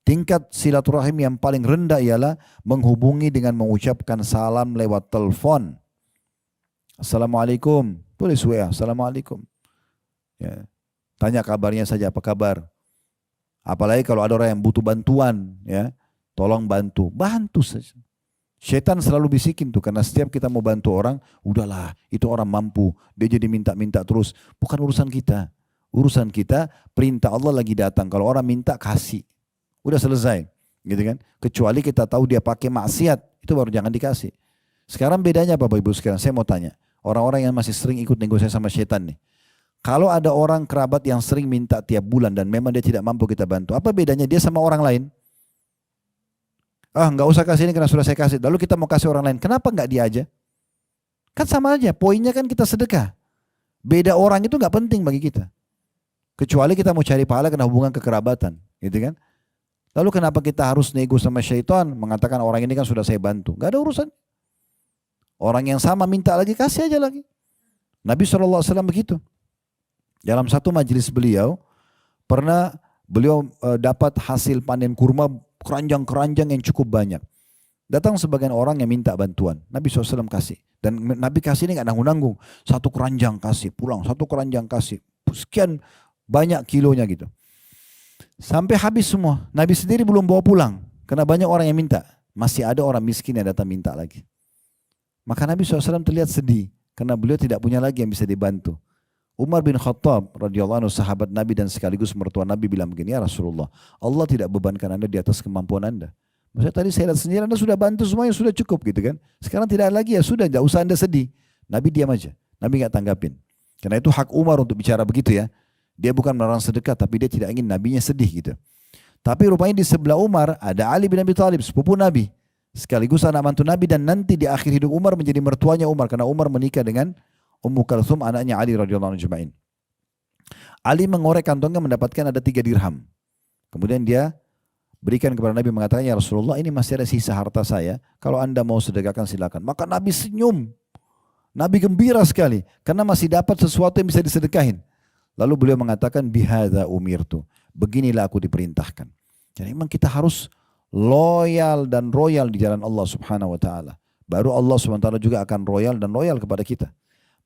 Tingkat silaturahim yang paling rendah ialah menghubungi dengan mengucapkan salam lewat telepon. Assalamualaikum, tulis WA, Assalamualaikum. Ya. Tanya kabarnya saja, apa kabar? Apalagi kalau ada orang yang butuh bantuan, ya, tolong bantu saja. Syaitan selalu bisikin tuh, karena setiap kita mau bantu orang, udahlah itu orang mampu, dia jadi minta-minta terus. Bukan urusan kita. Urusan kita, perintah Allah lagi datang. Kalau orang minta, kasih. Udah selesai. Gitu kan? Kecuali kita tahu dia pakai maksiat, itu baru jangan dikasih. Sekarang bedanya apa Bapak Ibu sekalian? Saya mau tanya. Orang-orang yang masih sering ikut negosiasi sama syaitan nih. Kalau ada orang kerabat yang sering minta tiap bulan dan memang dia tidak mampu kita bantu, apa bedanya dia sama orang lain? Ah, nggak usah kasih ini karena sudah saya kasih. Lalu kita mau kasih orang lain, kenapa nggak dia aja? Kan sama aja, poinnya kan kita sedekah. Beda orang itu nggak penting bagi kita. Kecuali kita mau cari pahala karena hubungan kekerabatan, gitu kan? Lalu kenapa kita harus nego sama syaitan, mengatakan orang ini kan sudah saya bantu? Nggak ada urusan. Orang yang sama minta lagi, kasih aja lagi. Nabi SAW begitu. Dalam satu majelis beliau, pernah beliau dapat hasil panen kurma keranjang-keranjang yang cukup banyak. Datang sebagian orang yang minta bantuan. Nabi SAW kasih. Dan Nabi kasih ini gak nanggung-nanggung. Satu keranjang kasih, pulang. Satu keranjang kasih. Sekian banyak kilonya gitu. Sampai habis semua. Nabi sendiri belum bawa pulang. Karena banyak orang yang minta. Masih ada orang miskin yang datang minta lagi. Maka Nabi SAW terlihat sedih. Karena beliau tidak punya lagi yang bisa dibantu. Umar bin Khattab radhiyallahu anhu sahabat Nabi dan sekaligus mertua Nabi bilang begini, ya Rasulullah, Allah tidak bebankan Anda di atas kemampuan Anda. Maksudnya tadi saya lihat sendiri Anda sudah bantu semuanya, sudah cukup gitu kan. Sekarang tidak lagi ya sudah, tidak usah Anda sedih. Nabi diam aja, Nabi nggak tanggapin. Karena itu hak Umar untuk bicara begitu ya. Dia bukan melarang sedekah tapi dia tidak ingin Nabinya sedih gitu. Tapi rupanya di sebelah Umar ada Ali bin Abi Thalib, sepupu Nabi. Sekaligus anak mantu Nabi dan nanti di akhir hidup Umar menjadi mertuanya Umar. Karena Umar menikah dengan Ummu Kalthum anaknya Ali radhiyallahu anhu ajma'in. Ali mengorek kantongnya mendapatkan ada 3 dirham. Kemudian dia berikan kepada Nabi mengatakan, ya Rasulullah ini masih ada sisa harta saya. Kalau Anda mau sedekahkan silakan. Maka Nabi senyum. Nabi gembira sekali karena masih dapat sesuatu yang bisa disedekahin. Lalu beliau mengatakan bihadza umirtu. Beginilah aku diperintahkan. Jadi memang kita harus loyal dan royal di jalan Allah Subhanahu wa taala. Baru Allah Subhanahu wa taala juga akan royal dan loyal kepada kita.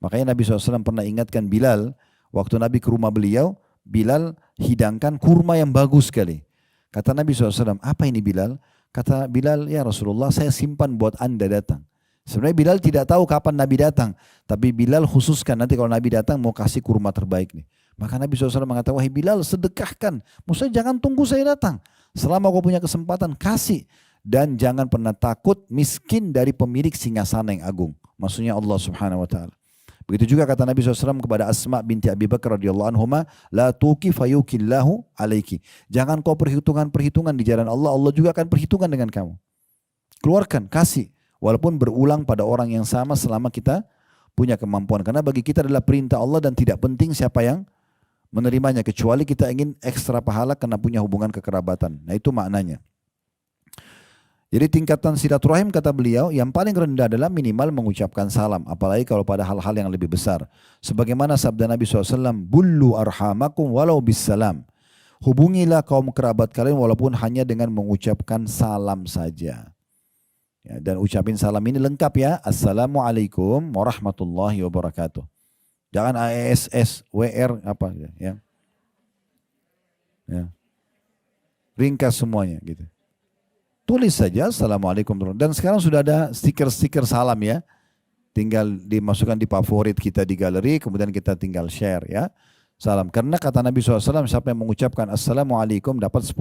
Makanya Nabi SAW pernah ingatkan Bilal, waktu Nabi ke rumah beliau, Bilal hidangkan kurma yang bagus sekali. Kata Nabi SAW, apa ini Bilal? Kata Bilal, ya Rasulullah saya simpan buat anda datang. Sebenarnya Bilal tidak tahu kapan Nabi datang. Tapi Bilal khususkan nanti kalau Nabi datang mau kasih kurma terbaik nih. Maka Nabi SAW mengatakan, wahai Bilal sedekahkan. Maksudnya jangan tunggu saya datang. Selama kau punya kesempatan kasih. Dan jangan pernah takut miskin dari pemilik singgasana yang agung. Maksudnya Allah Subhanahu wa taala. Begitu juga kata Nabi SAW kepada Asma binti Abi Bakar radhiyallahu anhuma, la tuki fayukillahu alaiki. Jangan kau perhitungan-perhitungan di jalan Allah, Allah juga akan perhitungan dengan kamu. Keluarkan, kasih. Walaupun berulang pada orang yang sama selama kita punya kemampuan. Karena bagi kita adalah perintah Allah dan tidak penting siapa yang menerimanya. Kecuali kita ingin ekstra pahala karena punya hubungan kekerabatan. Nah itu maknanya. Jadi tingkatan silaturahim kata beliau yang paling rendah adalah minimal mengucapkan salam. Apalagi kalau pada hal-hal yang lebih besar. Sebagaimana sabda Nabi SAW, bullu arhamakum walau bis salam. Hubungilah kaum kerabat kalian walaupun hanya dengan mengucapkan salam saja. Ya, dan ucapin salam ini lengkap ya. Assalamualaikum warahmatullahi wabarakatuh. Jangan ASS, WR apa ya. Ya. Ringkas semuanya gitu. Tulis saja Assalamualaikum. Dan sekarang sudah ada stiker-stiker salam ya. Tinggal dimasukkan di favorit kita di galeri, kemudian kita tinggal share ya. Salam. Karena kata Nabi SAW, siapa yang mengucapkan Assalamualaikum dapat 10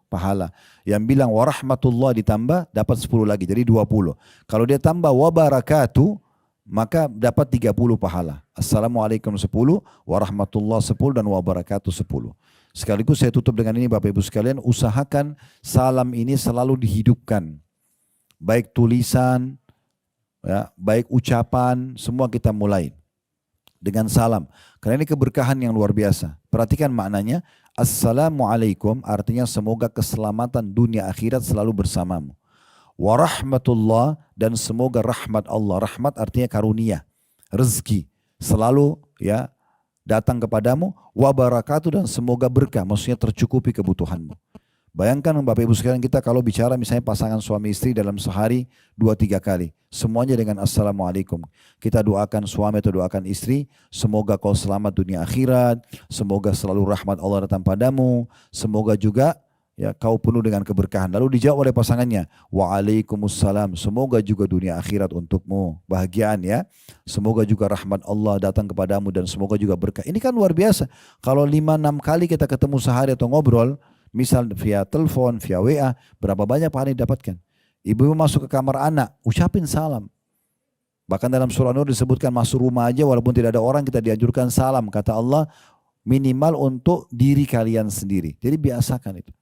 pahala. Yang bilang warahmatullah ditambah dapat 10 lagi, jadi 20. Kalau dia tambah wabarakatuh, maka dapat 30 pahala. Assalamualaikum 10, warahmatullah 10, dan wabarakatuh 10. Sekaligus saya tutup dengan ini Bapak Ibu sekalian, usahakan salam ini selalu dihidupkan. Baik tulisan, ya, baik ucapan, semua kita mulai dengan salam. Karena ini keberkahan yang luar biasa. Perhatikan maknanya, Assalamualaikum artinya semoga keselamatan dunia akhirat selalu bersamamu. Warahmatullah dan semoga rahmat Allah. Rahmat artinya karunia, rezeki selalu ya datang kepadamu, wabarakatuh dan semoga berkah, maksudnya tercukupi kebutuhanmu. Bayangkan Bapak Ibu sekalian kita kalau bicara misalnya pasangan suami istri dalam sehari 2-3 kali. Semuanya dengan Assalamualaikum. Kita doakan suami atau doakan istri, semoga kau selamat dunia akhirat, semoga selalu rahmat Allah datang padamu, semoga juga ya kau penuh dengan keberkahan. Lalu dijawab oleh pasangannya, waalaikumsalam, semoga juga dunia akhirat untukmu, bahagiaan ya. Semoga juga rahmat Allah datang kepadamu dan semoga juga berkah. Ini kan luar biasa. Kalau 5-6 kali kita ketemu sehari atau ngobrol, misal via telepon, via WA, berapa banyak pahala yang didapatkan. Ibu masuk ke kamar anak, ucapin salam. Bahkan dalam surah Nur disebutkan masuk rumah aja walaupun tidak ada orang kita dianjurkan salam. Kata Allah minimal untuk diri kalian sendiri. Jadi biasakan itu.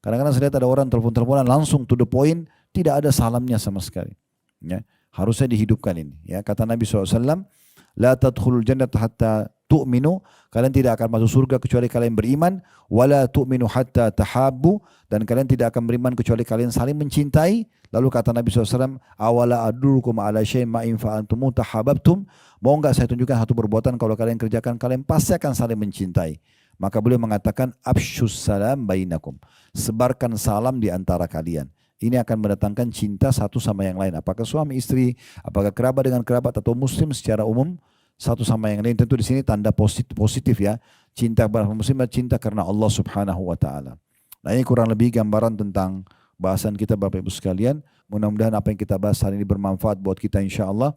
Kadang-kadang saya lihat ada orang telepon-teleponan langsung to the point, tidak ada salamnya sama sekali. Ya, harusnya dihidupkan ini. Ya, kata Nabi SAW, la tadkhulul jannata hatta tu'minu, kalian tidak akan masuk surga kecuali kalian beriman, wala tu'minu hatta tahabbu, dan kalian tidak akan beriman kecuali kalian saling mencintai. Lalu kata Nabi SAW, awala adullukum ala syai'in ma in fa'altum tahabbtum, mau enggak saya tunjukkan satu perbuatan kalau kalian kerjakan kalian pasti akan saling mencintai. Maka beliau mengatakan afsyus salam bainakum, sebarkan salam di antara kalian. Ini akan mendatangkan cinta satu sama yang lain. Apakah suami istri, apakah kerabat dengan kerabat atau muslim secara umum satu sama yang lain. Tentu di sini tanda positif ya. Cinta kepada muslim, cinta karena Allah Subhanahu wa taala. Nah, ini kurang lebih gambaran tentang bahasan kita Bapak Ibu sekalian. Mudah-mudahan apa yang kita bahas hari ini bermanfaat buat kita insyaallah.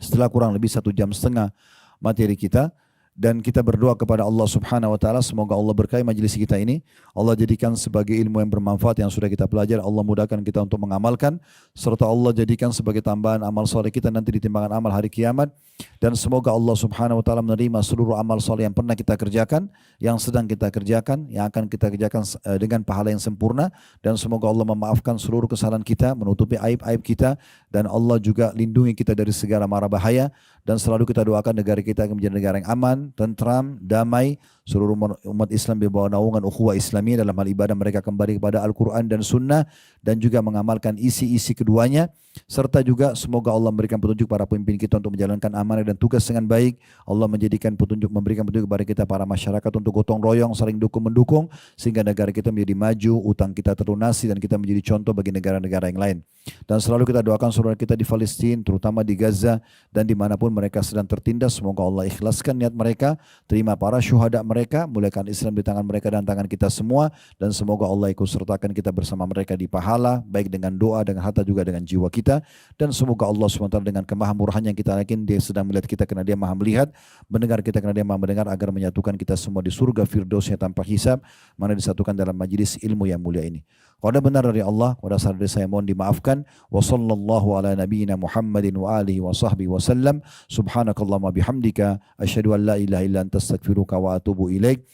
Setelah kurang lebih 1,5 jam materi kita. Dan kita berdoa kepada Allah Subhanahu wa taala semoga Allah berkahi majelis kita ini. Allah jadikan sebagai ilmu yang bermanfaat yang sudah kita pelajari. Allah mudahkan kita untuk mengamalkan serta Allah jadikan sebagai tambahan amal soleh kita nanti di timbangan amal hari kiamat. Dan semoga Allah Subhanahu wa taala menerima seluruh amal soleh yang pernah kita kerjakan, yang sedang kita kerjakan, yang akan kita kerjakan dengan pahala yang sempurna, dan semoga Allah memaafkan seluruh kesalahan kita, menutupi aib-aib kita, dan Allah juga lindungi kita dari segala mara bahaya. Dan selalu kita doakan negara kita menjadi negara yang aman, tentram, damai, seluruh umat Islam di bawah naungan ukhuwah Islamiyah dalam hal ibadah mereka kembali kepada Al-Quran dan Sunnah dan juga mengamalkan isi-isi keduanya, serta juga semoga Allah memberikan petunjuk para pemimpin kita untuk menjalankan amanah dan tugas dengan baik. Allah menjadikan petunjuk, memberikan petunjuk kepada kita para masyarakat untuk gotong royong, saling dukung mendukung sehingga negara kita menjadi maju, utang kita terlunasi dan kita menjadi contoh bagi negara-negara yang lain. Dan selalu kita doakan saudara kita di Palestina, terutama di Gaza dan dimanapun mereka sedang tertindas. Semoga Allah ikhlaskan niat mereka, terima para syuhada mereka, muliakan Islam di tangan mereka dan tangan kita semua, dan semoga Allah ikut sertakan kita bersama mereka di pahala, baik dengan doa, dengan harta juga dengan jiwa kita. Dan semoga Allah SWT dengan kemahamurahan yang kita yakin dia sedang melihat kita karena dia maha melihat, mendengar kita karena dia maha mendengar, agar menyatukan kita semua di surga firdausnya tanpa hisab, mana disatukan dalam majlis ilmu yang mulia ini. Kalau ada benar dari Allah, pada saat saya mohon dimaafkan. Wa sallallahu ala nabiyyina Muhammadin wa alihi wa sahbihi wa sallam. Subhanakallahumma bihamdika asyhadu an la ilaha illa anta astaghfiruka wa atubu ilaik.